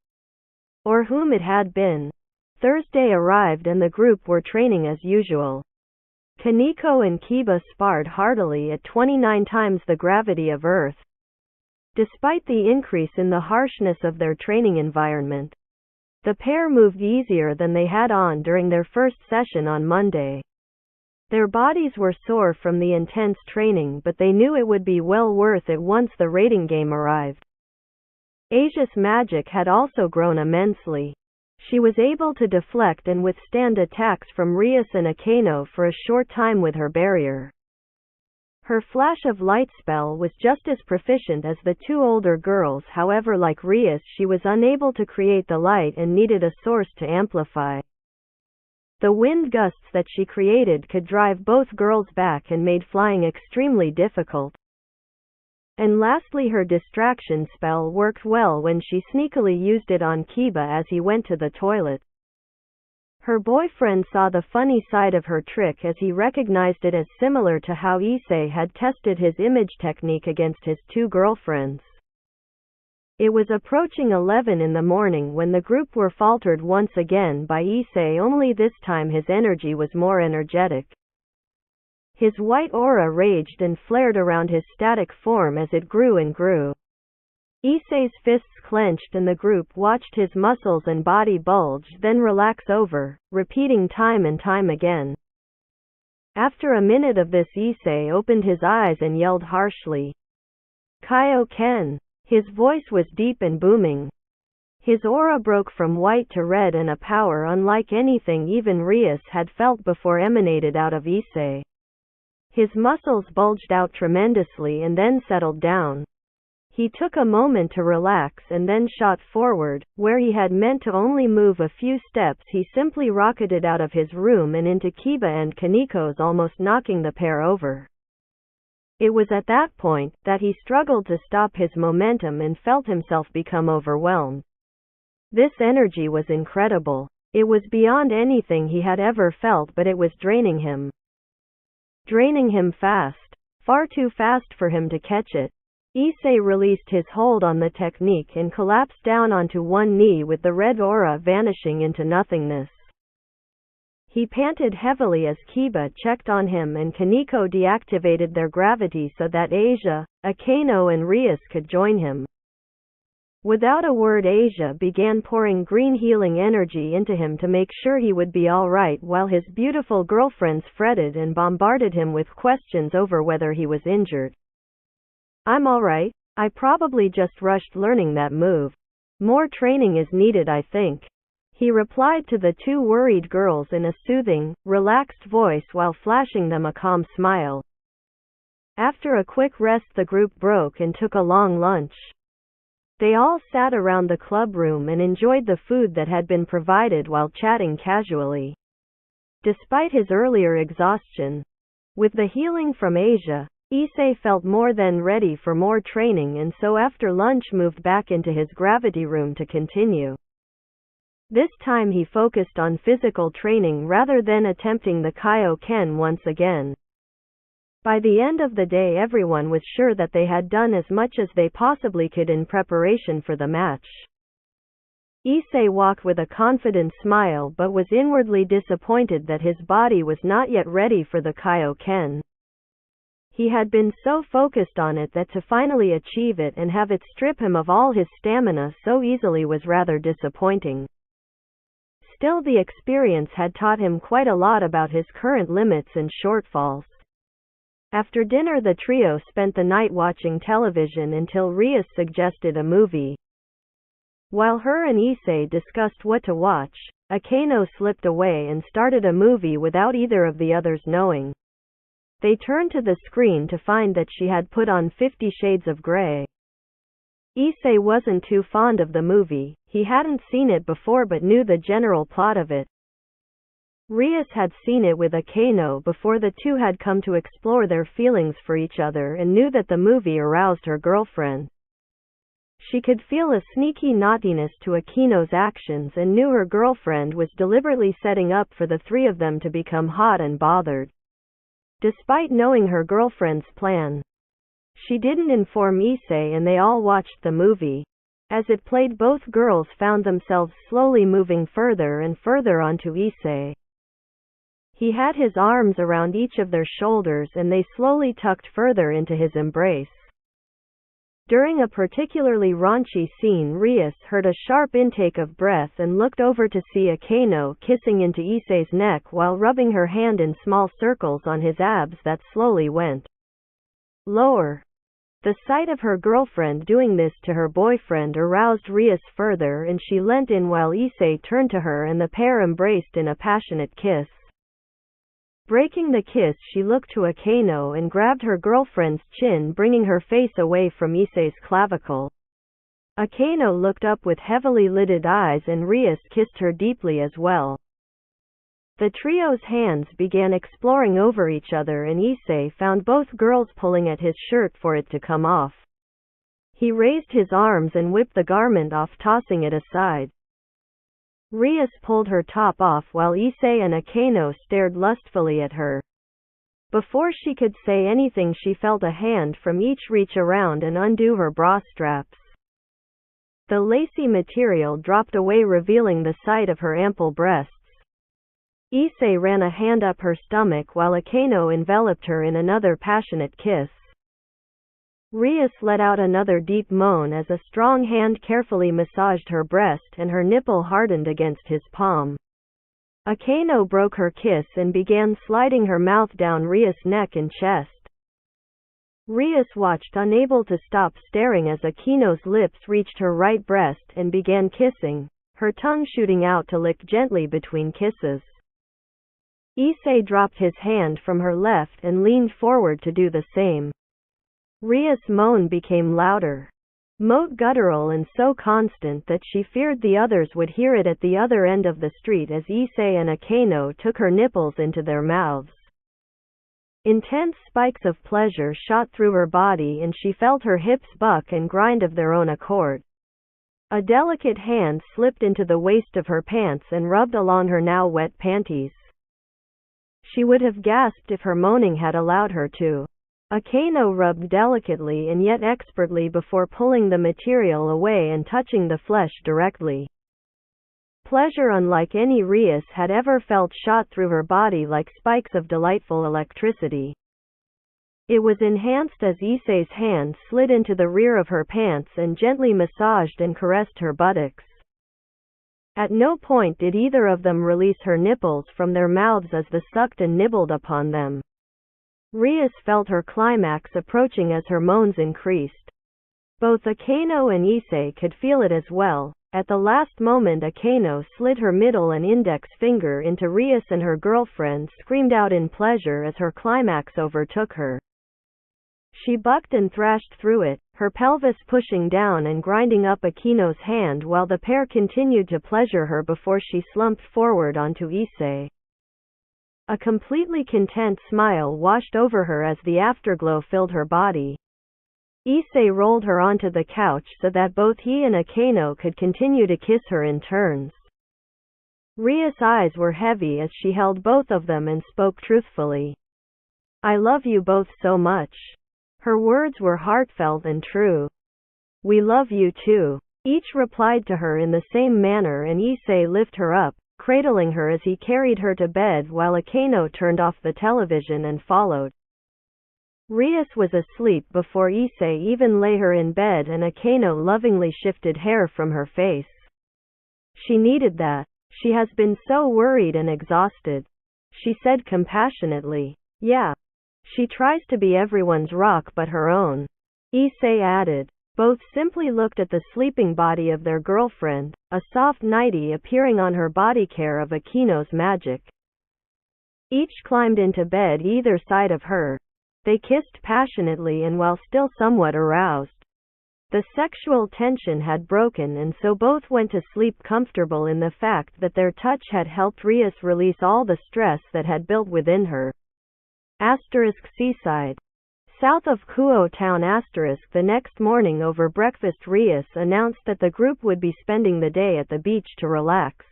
Or whom it had been. Thursday arrived and the group were training as usual. Kaneko and Kiba sparred heartily at 29 times the gravity of Earth. Despite the increase in the harshness of their training environment, the pair moved easier than they had on during their first session on Monday. Their bodies were sore from the intense training, but they knew it would be well worth it once the rating game arrived. Asia's magic had also grown immensely. She was able to deflect and withstand attacks from Rias and Akeno for a short time with her barrier. Her flash of light spell was just as proficient as the two older girls, however, like Rias, she was unable to create the light and needed a source to amplify. The wind gusts that she created could drive both girls back and made flying extremely difficult. And lastly, her distraction spell worked well when she sneakily used it on Kiba as he went to the toilet. Her boyfriend saw the funny side of her trick as he recognized it as similar to how Issei had tested his image technique against his two girlfriends. It was approaching 11 in the morning when the group were faltered once again by Issei, only this time his energy was more energetic. His white aura raged and flared around his static form as it grew and grew. Issei's fists clenched and the group watched his muscles and body bulge, then relax over, repeating time and time again. After a minute of this, Issei opened his eyes and yelled harshly, "Kaioken!" His voice was deep and booming. His aura broke from white to red, and a power unlike anything even Rias had felt before emanated out of Issei. His muscles bulged out tremendously and then settled down. He took a moment to relax and then shot forward. Where he had meant to only move a few steps, he simply rocketed out of his room and into Kiba and Kaneko's, almost knocking the pair over. It was at that point that he struggled to stop his momentum and felt himself become overwhelmed. This energy was incredible. It was beyond anything he had ever felt, but it was draining him. Draining him fast. Far too fast for him to catch it. Issei released his hold on the technique and collapsed down onto one knee with the red aura vanishing into nothingness. He panted heavily as Kiba checked on him and Kaneko deactivated their gravity so that Asia, Akeno and Rias could join him. Without a word, Asia began pouring green healing energy into him to make sure he would be alright, while his beautiful girlfriends fretted and bombarded him with questions over whether he was injured. "I'm alright. I probably just rushed learning that move. More training is needed, I think," he replied to the two worried girls in a soothing, relaxed voice while flashing them a calm smile. After a quick rest, the group broke and took a long lunch. They all sat around the club room and enjoyed the food that had been provided while chatting casually. Despite his earlier exhaustion, with the healing from Asia, Issei felt more than ready for more training, and so after lunch moved back into his gravity room to continue. This time he focused on physical training rather than attempting the Kaioken once again. By the end of the day, everyone was sure that they had done as much as they possibly could in preparation for the match. Issei walked with a confident smile but was inwardly disappointed that his body was not yet ready for the Kaioken. He had been so focused on it that to finally achieve it and have it strip him of all his stamina so easily was rather disappointing. Still, the experience had taught him quite a lot about his current limits and shortfalls. After dinner the trio spent the night watching television until Rias suggested a movie. While her and Issei discussed what to watch, Akeno slipped away and started a movie without either of the others knowing. They turned to the screen to find that she had put on 50 Shades of Grey. Issei wasn't too fond of the movie, he hadn't seen it before but knew the general plot of it. Rias had seen it with Akeno before the two had come to explore their feelings for each other and knew that the movie aroused her girlfriend. She could feel a sneaky naughtiness to Akeno's actions and knew her girlfriend was deliberately setting up for the three of them to become hot and bothered. Despite knowing her girlfriend's plan, she didn't inform Issei and they all watched the movie. As it played, both girls found themselves slowly moving further and further onto Issei. He had his arms around each of their shoulders and they slowly tucked further into his embrace. During a particularly raunchy scene, Rias heard a sharp intake of breath and looked over to see Akeno kissing into Issei's neck while rubbing her hand in small circles on his abs that slowly went lower. The sight of her girlfriend doing this to her boyfriend aroused Rias further and she leant in while Issei turned to her and the pair embraced in a passionate kiss. Breaking the kiss, she looked to Akeno and grabbed her girlfriend's chin, bringing her face away from Issei's clavicle. Akeno looked up with heavily lidded eyes and Rias kissed her deeply as well. The trio's hands began exploring over each other and Issei found both girls pulling at his shirt for it to come off. He raised his arms and whipped the garment off, tossing it aside. Rias pulled her top off while Issei and Akeno stared lustfully at her. Before she could say anything, she felt a hand from each reach around and undo her bra straps. The lacy material dropped away, revealing the sight of her ample breasts. Issei ran a hand up her stomach while Akeno enveloped her in another passionate kiss. Rias let out another deep moan as a strong hand carefully massaged her breast and her nipple hardened against his palm. Akeno broke her kiss and began sliding her mouth down Rias' neck and chest. Rias watched, unable to stop staring as Akeno's lips reached her right breast and began kissing, her tongue shooting out to lick gently between kisses. Issei dropped his hand from her left and leaned forward to do the same. Rias' moan became louder, more guttural and so constant that she feared the others would hear it at the other end of the street as Issei and Akeno took her nipples into their mouths. Intense spikes of pleasure shot through her body and she felt her hips buck and grind of their own accord. A delicate hand slipped into the waist of her pants and rubbed along her now wet panties. She would have gasped if her moaning had allowed her to. Akeno rubbed delicately and yet expertly before pulling the material away and touching the flesh directly. Pleasure unlike any Rias had ever felt shot through her body like spikes of delightful electricity. It was enhanced as Issei's hand slid into the rear of her pants and gently massaged and caressed her buttocks. At no point did either of them release her nipples from their mouths as they sucked and nibbled upon them. Rias felt her climax approaching as her moans increased. Both Akeno and Issei could feel it as well. At the last moment, Akeno slid her middle and index finger into Rias and her girlfriend screamed out in pleasure as her climax overtook her. She bucked and thrashed through it, her pelvis pushing down and grinding up Akeno's hand while the pair continued to pleasure her before she slumped forward onto Issei. A completely content smile washed over her as the afterglow filled her body. Issei rolled her onto the couch so that both he and Akeno could continue to kiss her in turns. Rias' eyes were heavy as she held both of them and spoke truthfully. "I love you both so much." Her words were heartfelt and true. "We love you too." Each replied to her in the same manner and Issei lifted her up, cradling her as he carried her to bed while Akeno turned off the television and followed. Rias was asleep before Issei even lay her in bed and Akeno lovingly shifted hair from her face. "She needed that. She has been so worried and exhausted," she said compassionately. "Yeah. She tries to be everyone's rock but her own, Issei added. Both simply looked at the sleeping body of their girlfriend, a soft nightie appearing on her body care of Akino's magic. Each climbed into bed either side of her. They kissed passionately and while still somewhat aroused. The sexual tension had broken and so both went to sleep comfortable in the fact that their touch had helped Rias release all the stress that had built within her. Seaside. South of Kuo town. The next morning over breakfast Rias announced that the group would be spending the day at the beach to relax.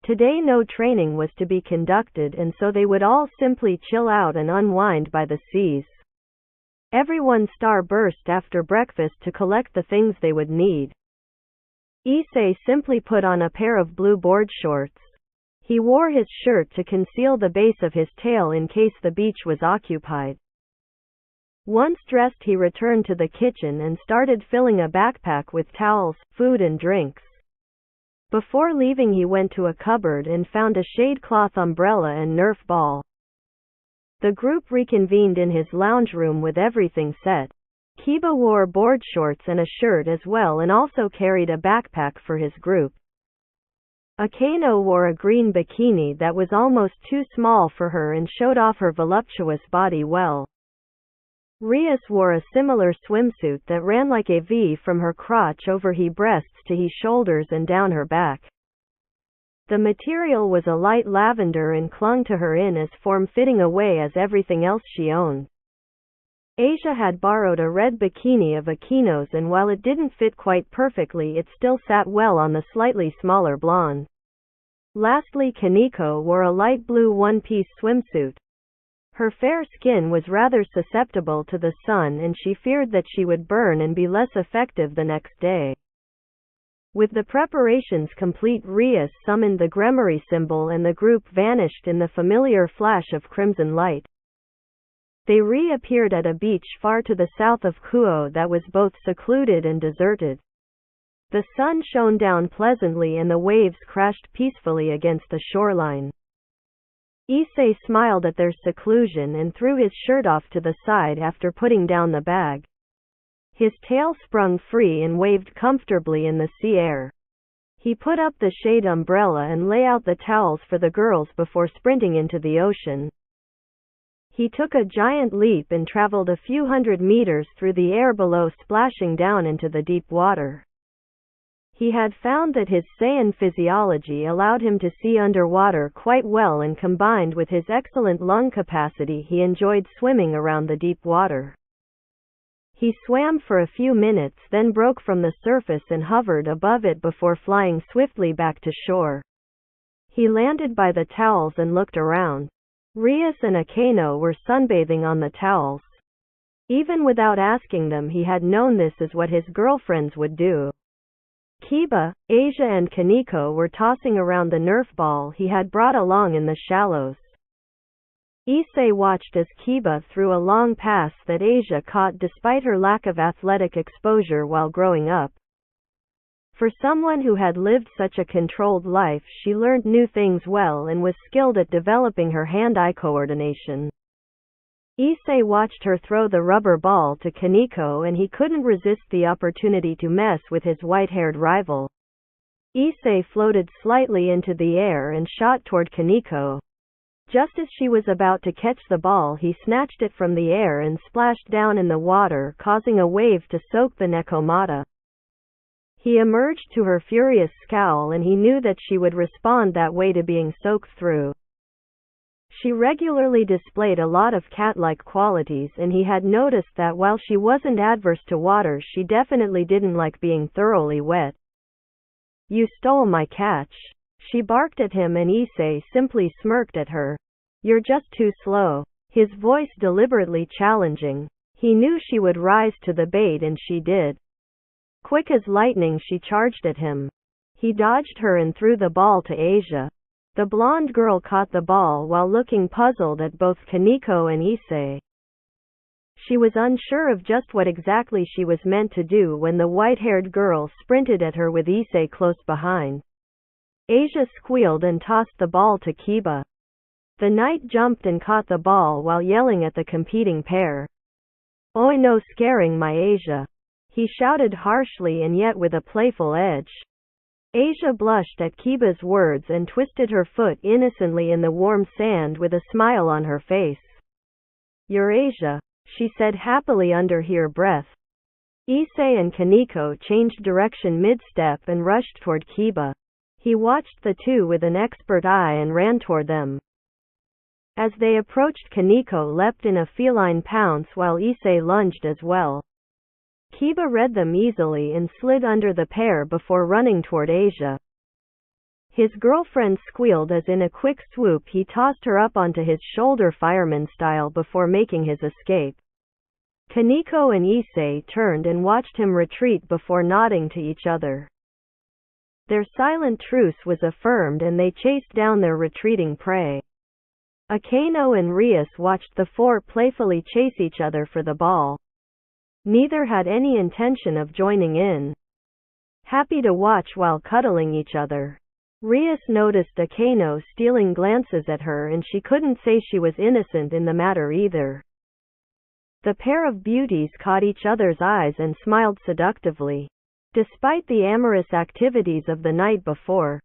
Today no training was to be conducted and so they would all simply chill out and unwind by the seas. Everyone starburst after breakfast to collect the things they would need. Issei simply put on a pair of blue board shorts. He wore his shirt to conceal the base of his tail in case the beach was occupied. Once dressed he returned to the kitchen and started filling a backpack with towels, food and drinks. Before leaving he went to a cupboard and found a shade cloth umbrella and Nerf ball. The group reconvened in his lounge room with everything set. Kiba wore board shorts and a shirt as well and also carried a backpack for his group. Akino wore a green bikini that was almost too small for her and showed off her voluptuous body well. Rias wore a similar swimsuit that ran like a V from her crotch over her breasts to her shoulders and down her back. The material was a light lavender and clung to her in as form-fitting a way as everything else she owned. Asia had borrowed a red bikini of Akino's and while it didn't fit quite perfectly it still sat well on the slightly smaller blonde. Lastly Kaneko wore a light blue one-piece swimsuit. Her fair skin was rather susceptible to the sun and she feared that she would burn and be less effective the next day. With the preparations complete Rias summoned the Gremory symbol and the group vanished in the familiar flash of crimson light. They reappeared at a beach far to the south of Kuo that was both secluded and deserted. The sun shone down pleasantly and the waves crashed peacefully against the shoreline. Issei smiled at their seclusion and threw his shirt off to the side after putting down the bag. His tail sprung free and waved comfortably in the sea air. He put up the shade umbrella and lay out the towels for the girls before sprinting into the ocean. He took a giant leap and traveled a few hundred meters through the air below, splashing down into the deep water. He had found that his saiyan physiology allowed him to see underwater quite well and combined with his excellent lung capacity he enjoyed swimming around the deep water. He swam for a few minutes then broke from the surface and hovered above it before flying swiftly back to shore. He landed by the towels and looked around. Rias and Akeno were sunbathing on the towels. Even without asking them he had known this is what his girlfriends would do. Kiba, Asia and Kaneko were tossing around the Nerf ball he had brought along in the shallows. Issei watched as Kiba threw a long pass that Asia caught despite her lack of athletic exposure while growing up. For someone who had lived such a controlled life she learned new things well and was skilled at developing her hand-eye coordination. Issei watched her throw the rubber ball to Kaneko and he couldn't resist the opportunity to mess with his white-haired rival. Issei floated slightly into the air and shot toward Kaneko. Just as she was about to catch the ball he snatched it from the air and splashed down in the water, causing a wave to soak the Nekomata. He emerged to her furious scowl and he knew that she would respond that way to being soaked through. She regularly displayed a lot of cat-like qualities and he had noticed that while she wasn't adverse to water she definitely didn't like being thoroughly wet. "You stole my catch," she barked at him and Issei simply smirked at her. "You're just too slow," his voice deliberately challenging. He knew she would rise to the bait and she did. Quick as lightning she charged at him. He dodged her and threw the ball to Asia. The blonde girl caught the ball while looking puzzled at both Kaneko and Issei. She was unsure of just what exactly she was meant to do when the white-haired girl sprinted at her with Issei close behind. Asia squealed and tossed the ball to Kiba. The knight jumped and caught the ball while yelling at the competing pair. "Oi, no scaring my Asia," he shouted harshly and yet with a playful edge. Asia blushed at Kiba's words and twisted her foot innocently in the warm sand with a smile on her face. "You're Asia," she said happily under her breath. Issei and Kaneko changed direction mid-step and rushed toward Kiba. He watched the two with an expert eye and ran toward them. As they approached, Kaneko leapt in a feline pounce while Issei lunged as well. Kiba read them easily and slid under the pair before running toward Asia. His girlfriend squealed as in a quick swoop he tossed her up onto his shoulder fireman style before making his escape. Kaneko and Issei turned and watched him retreat before nodding to each other. Their silent truce was affirmed and they chased down their retreating prey. Akeno and Rias watched the four playfully chase each other for the ball. Neither had any intention of joining in. Happy to watch while cuddling each other. Rias noticed Akeno stealing glances at her and she couldn't say she was innocent in the matter either. The pair of beauties caught each other's eyes and smiled seductively. Despite the amorous activities of the night before,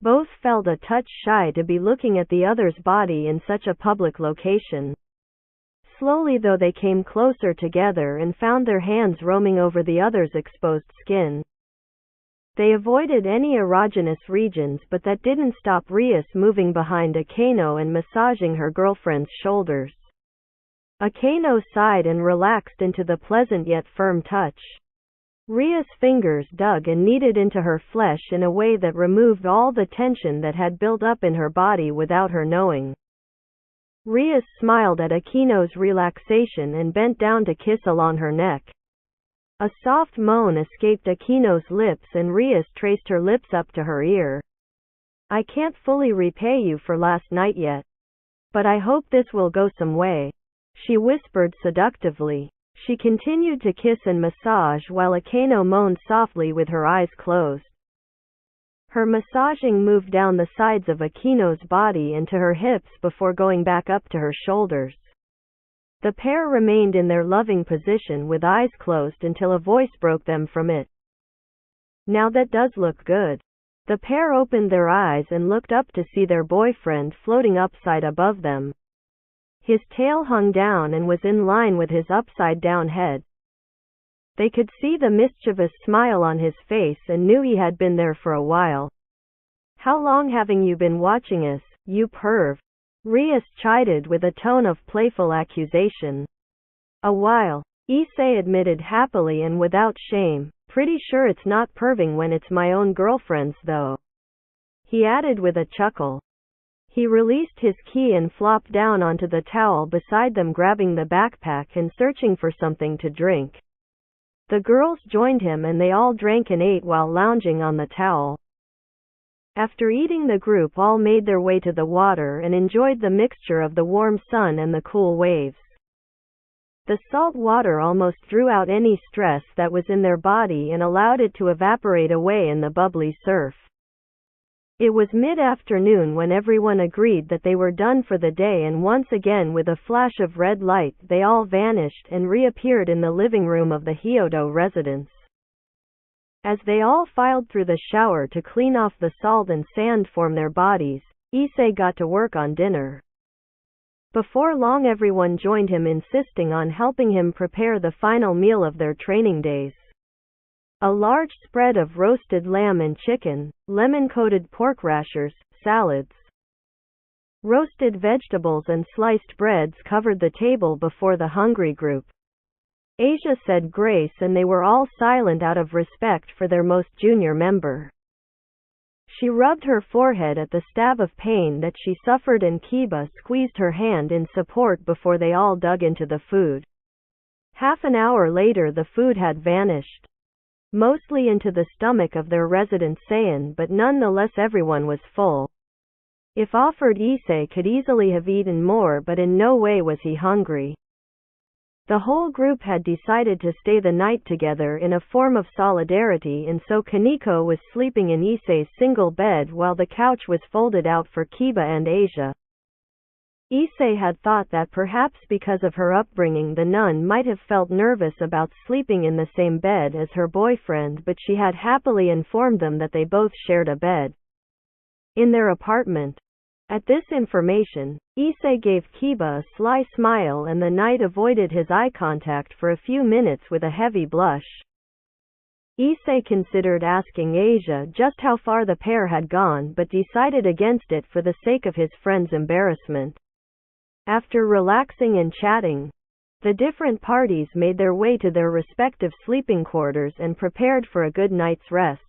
both felt a touch shy to be looking at the other's body in such a public location. Slowly though they came closer together and found their hands roaming over the other's exposed skin. They avoided any erogenous regions, but that didn't stop Rias moving behind Akeno and massaging her girlfriend's shoulders. Akeno sighed and relaxed into the pleasant yet firm touch. Ria's fingers dug and kneaded into her flesh in a way that removed all the tension that had built up in her body without her knowing. Rias smiled at Akeno's relaxation and bent down to kiss along her neck. A soft moan escaped Akeno's lips and Rias traced her lips up to her ear. "I can't fully repay you for last night yet, but I hope this will go some way," she whispered seductively. She continued to kiss and massage while Akeno moaned softly with her eyes closed. Her massaging moved down the sides of Akeno's body and to her hips before going back up to her shoulders. The pair remained in their loving position with eyes closed until a voice broke them from it. "Now that does look good." The pair opened their eyes and looked up to see their boyfriend floating upside above them. His tail hung down and was in line with his upside-down head. They could see the mischievous smile on his face and knew he had been there for a while. "How long haven't you been watching us, you perv?" Rias chided with a tone of playful accusation. "A while," Issei admitted happily and without shame. "Pretty sure it's not perving when it's my own girlfriend's though," he added with a chuckle. He released his key and flopped down onto the towel beside them, grabbing the backpack and searching for something to drink. The girls joined him and they all drank and ate while lounging on the towel. After eating, the group all made their way to the water and enjoyed the mixture of the warm sun and the cool waves. The salt water almost drew out any stress that was in their body and allowed it to evaporate away in the bubbly surf. It was mid-afternoon when everyone agreed that they were done for the day, and once again with a flash of red light they all vanished and reappeared in the living room of the Hyodo residence. As they all filed through the shower to clean off the salt and sand from their bodies, Issei got to work on dinner. Before long everyone joined him, insisting on helping him prepare the final meal of their training days. A large spread of roasted lamb and chicken, lemon-coated pork rashers, salads, roasted vegetables and sliced breads covered the table before the hungry group. Asia said grace and they were all silent out of respect for their most junior member. She rubbed her forehead at the stab of pain that she suffered and Kiba squeezed her hand in support before they all dug into the food. Half an hour later the food had vanished. Mostly into the stomach of their resident saiyan, but nonetheless everyone was full. If offered, Issei could easily have eaten more, but in no way was he hungry. The whole group had decided to stay the night together in a form of solidarity, and so Kaneko was sleeping in Issei's single bed while the couch was folded out for Kiba and Asia. Issei had thought that perhaps because of her upbringing the nun might have felt nervous about sleeping in the same bed as her boyfriend, but she had happily informed them that they both shared a bed in their apartment. At this information, Issei gave Kiba a sly smile and the knight avoided his eye contact for a few minutes with a heavy blush. Issei considered asking Asia just how far the pair had gone but decided against it for the sake of his friend's embarrassment. After relaxing and chatting, the different parties made their way to their respective sleeping quarters and prepared for a good night's rest.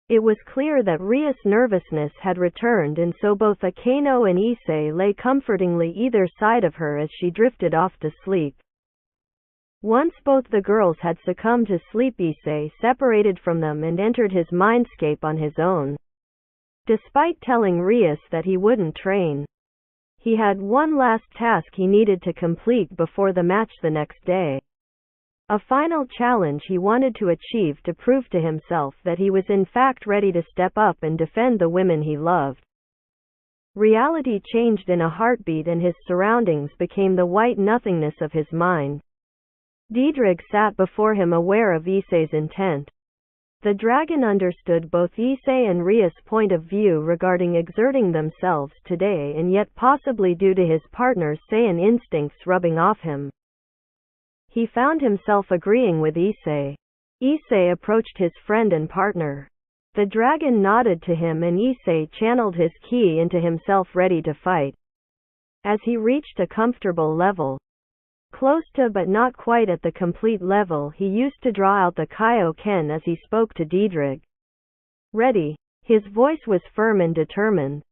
It was clear that Ria's nervousness had returned, and so both Akeno and Issei lay comfortingly either side of her as she drifted off to sleep. Once both the girls had succumbed to sleep, Issei separated from them and entered his mindscape on his own. Despite telling Rias that he wouldn't train, he had one last task he needed to complete before the match the next day. A final challenge he wanted to achieve to prove to himself that he was in fact ready to step up and defend the women he loved. Reality changed in a heartbeat and his surroundings became the white nothingness of his mind. Diedrich sat before him, aware of Issei's intent. The dragon understood both Issei and Ria's point of view regarding exerting themselves today, and yet possibly due to his partner's saiyan instincts rubbing off him, he found himself agreeing with Issei. Issei approached his friend and partner. The dragon nodded to him and Issei channeled his ki into himself, ready to fight. As he reached a comfortable level, close to but not quite at the complete level, he used to draw out the Kaioken as he spoke to Diedrich. Ready. His voice was firm and determined.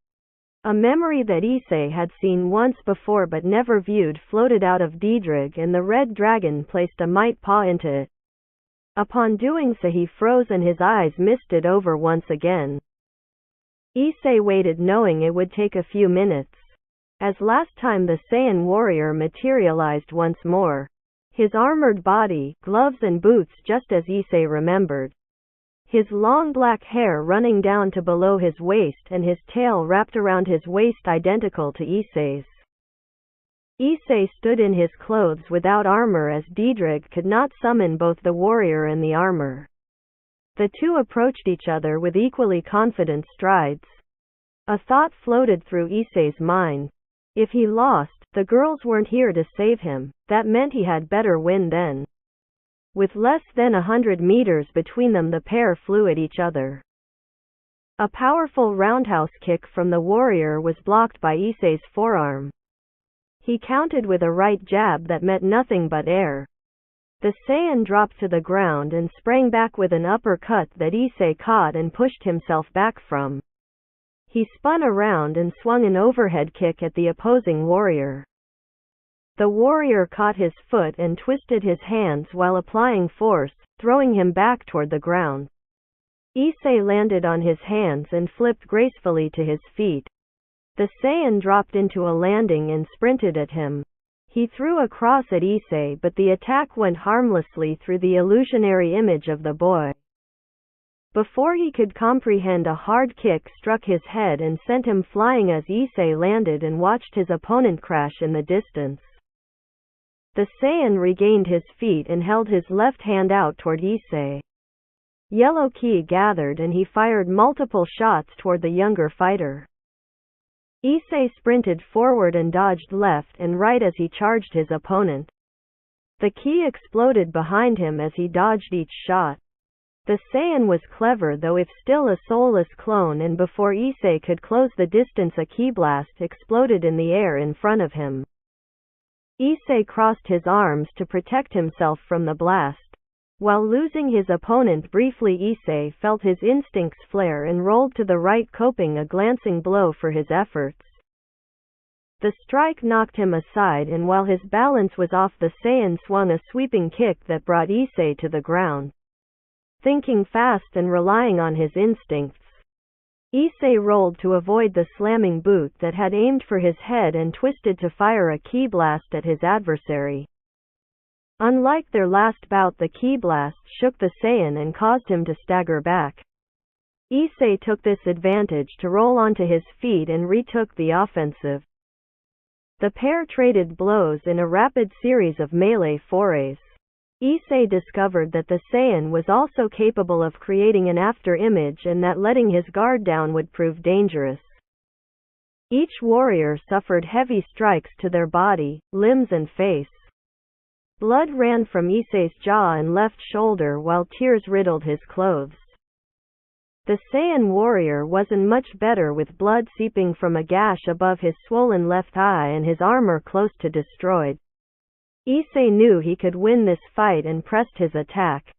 A memory that Issei had seen once before but never viewed floated out of Diedrich, and the red dragon placed a might paw into it. Upon doing so he froze and his eyes misted over once again. Issei waited, knowing it would take a few minutes. As last time, the Saiyan warrior materialized once more. His armored body, gloves and boots just as Issei remembered. His long black hair running down to below his waist and his tail wrapped around his waist identical to Issei's. Issei stood in his clothes without armor as Diedrich could not summon both the warrior and the armor. The two approached each other with equally confident strides. A thought floated through Issei's mind. If he lost, the girls weren't here to save him. That meant he had better win then. With less than 100 meters between them, the pair flew at each other. A powerful roundhouse kick from the warrior was blocked by Issei's forearm. He countered with a right jab that met nothing but air. The Saiyan dropped to the ground and sprang back with an uppercut that Issei caught and pushed himself back from. He spun around and swung an overhead kick at the opposing warrior. The warrior caught his foot and twisted his hands while applying force, throwing him back toward the ground. Issei landed on his hands and flipped gracefully to his feet. The Saiyan dropped into a landing and sprinted at him. He threw a cross at Issei, but the attack went harmlessly through the illusionary image of the boy. Before he could comprehend, a hard kick struck his head and sent him flying as Issei landed and watched his opponent crash in the distance. The Saiyan regained his feet and held his left hand out toward Issei. Yellow ki gathered and he fired multiple shots toward the younger fighter. Issei sprinted forward and dodged left and right as he charged his opponent. The ki exploded behind him as he dodged each shot. The Saiyan was clever, though if still a soulless clone, and before Issei could close the distance, a ki blast exploded in the air in front of him. Issei crossed his arms to protect himself from the blast. While losing his opponent briefly, Issei felt his instincts flare and rolled to the right, coping a glancing blow for his efforts. The strike knocked him aside, and while his balance was off, the Saiyan swung a sweeping kick that brought Issei to the ground. Thinking fast and relying on his instincts, Issei rolled to avoid the slamming boot that had aimed for his head and twisted to fire a ki blast at his adversary. Unlike their last bout, the ki blast shook the Saiyan and caused him to stagger back. Issei took this advantage to roll onto his feet and retook the offensive. The pair traded blows in a rapid series of melee forays. Issei discovered that the Saiyan was also capable of creating an after-image and that letting his guard down would prove dangerous. Each warrior suffered heavy strikes to their body, limbs and face. Blood ran from Issei's jaw and left shoulder while tears riddled his clothes. The Saiyan warrior wasn't much better, with blood seeping from a gash above his swollen left eye and his armor close to destroyed. Issei knew he could win this fight and pressed his attack.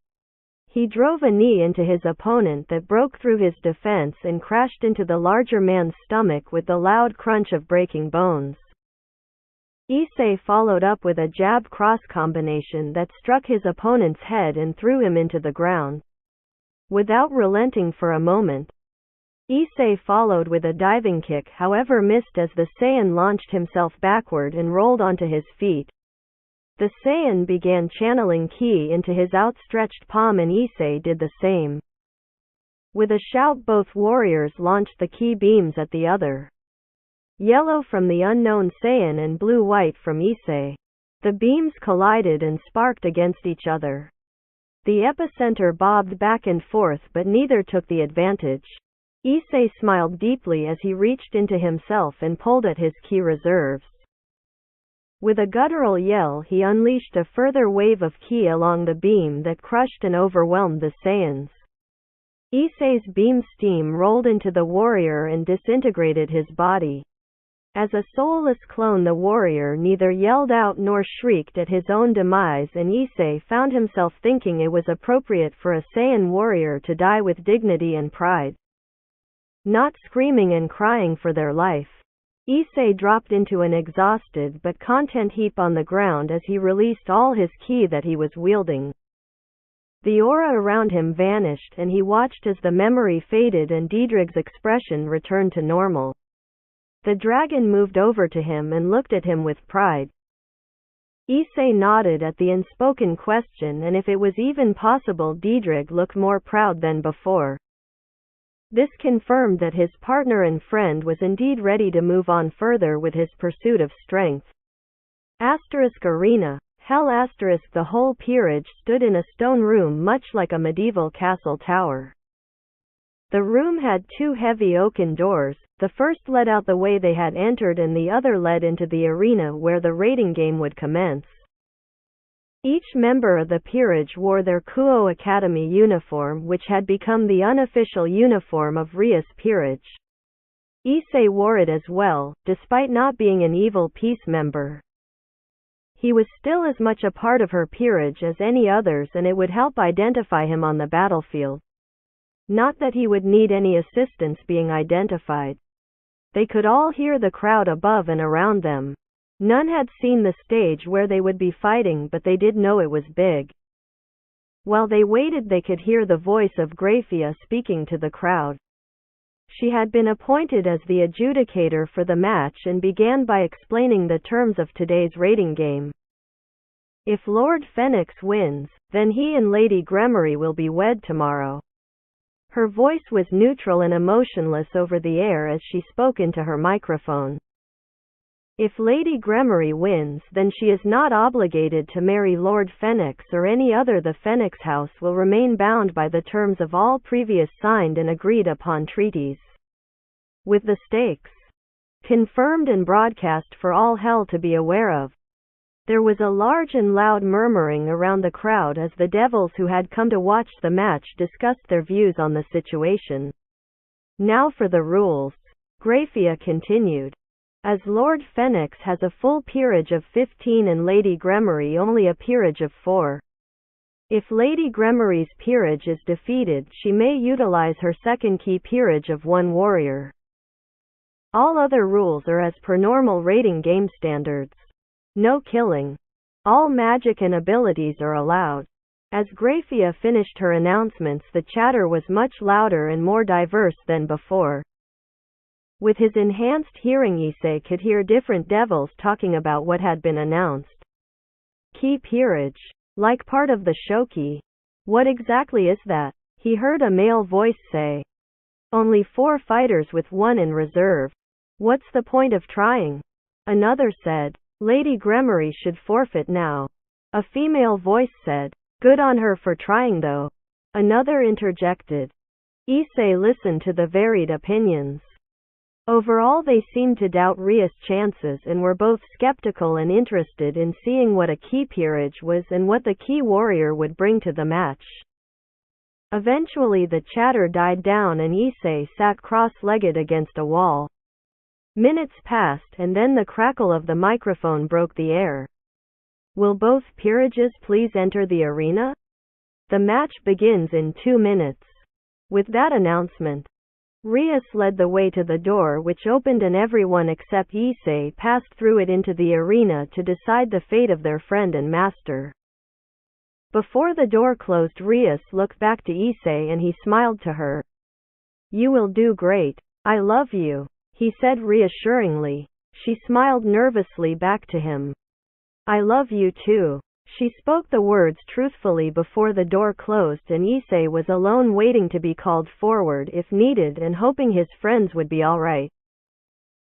He drove a knee into his opponent that broke through his defense and crashed into the larger man's stomach with the loud crunch of breaking bones. Issei followed up with a jab cross combination that struck his opponent's head and threw him into the ground. Without relenting for a moment, Issei followed with a diving kick, however missed as the Saiyan launched himself backward and rolled onto his feet. The Saiyan began channeling ki into his outstretched palm and Issei did the same. With a shout, both warriors launched the ki beams at the other. Yellow from the unknown Saiyan and blue-white from Issei. The beams collided and sparked against each other. The epicenter bobbed back and forth, but neither took the advantage. Issei smiled deeply as he reached into himself and pulled at his ki reserves. With a guttural yell, he unleashed a further wave of ki along the beam that crushed and overwhelmed the Saiyans. Issei's beam steam rolled into the warrior and disintegrated his body. As a soulless clone, the warrior neither yelled out nor shrieked at his own demise, and Issei found himself thinking it was appropriate for a Saiyan warrior to die with dignity and pride, not screaming and crying for their life. Issei dropped into an exhausted but content heap on the ground as he released all his ki that he was wielding. The aura around him vanished, and he watched as the memory faded and Diedrig's expression returned to normal. The dragon moved over to him and looked at him with pride. Issei nodded at the unspoken question, and if it was even possible, Diedrig looked more proud than before. This confirmed that his partner and friend was indeed ready to move on further with his pursuit of strength. Arena. Hell. The whole peerage stood in a stone room much like a medieval castle tower. The room had two heavy oaken doors. The first led out the way they had entered and the other led into the arena where the raiding game would commence. Each member of the peerage wore their Kuo Academy uniform, which had become the unofficial uniform of Rias peerage. Issei wore it as well, despite not being an evil peace member. He was still as much a part of her peerage as any others, and it would help identify him on the battlefield. Not that he would need any assistance being identified. They could all hear the crowd above and around them. None had seen the stage where they would be fighting, but they did know it was big. While they waited, they could hear the voice of Grafia speaking to the crowd. She had been appointed as the adjudicator for the match and began by explaining the terms of today's raiding game. If Lord Phoenix wins, then he and Lady Gremory will be wed tomorrow. Her voice was neutral and emotionless over the air as she spoke into her microphone. If Lady Gremory wins, then she is not obligated to marry Lord Phoenix or any other. The Phoenix House will remain bound by the terms of all previous signed and agreed upon treaties. With the stakes confirmed and broadcast for all hell to be aware of, there was a large and loud murmuring around the crowd as the devils who had come to watch the match discussed their views on the situation. Now for the rules, Grafia continued. As Lord Phoenix has a full peerage of 15 and Lady Gremory only a peerage of 4. If Lady Gremory's peerage is defeated, she may utilize her second key peerage of 1 warrior. All other rules are as per normal raiding game standards. No killing. All magic and abilities are allowed. As Grafia finished her announcements, the chatter was much louder and more diverse than before. With his enhanced hearing, Issei could hear different devils talking about what had been announced. Key peerage. Like part of the shoki. What exactly is that? He heard a male voice say. Only 4 fighters with 1 in reserve. What's the point of trying? Another said, Lady Gremory should forfeit now. A female voice said, good on her for trying though. Another interjected. Issei listened to the varied opinions. Overall they seemed to doubt Ria's chances and were both skeptical and interested in seeing what a key peerage was and what the key warrior would bring to the match. Eventually the chatter died down and Issei sat cross-legged against a wall. Minutes passed and then the crackle of the microphone broke the air. Will both peerages please enter the arena? The match begins in 2 minutes. With that announcement, Rias led the way to the door which opened and everyone except Issei passed through it into the arena to decide the fate of their friend and master. Before the door closed, Rias looked back to Issei and he smiled to her. You will do great. I love you, he said reassuringly. She smiled nervously back to him. I love you too. She spoke the words truthfully before the door closed and Issei was alone waiting to be called forward if needed and hoping his friends would be alright.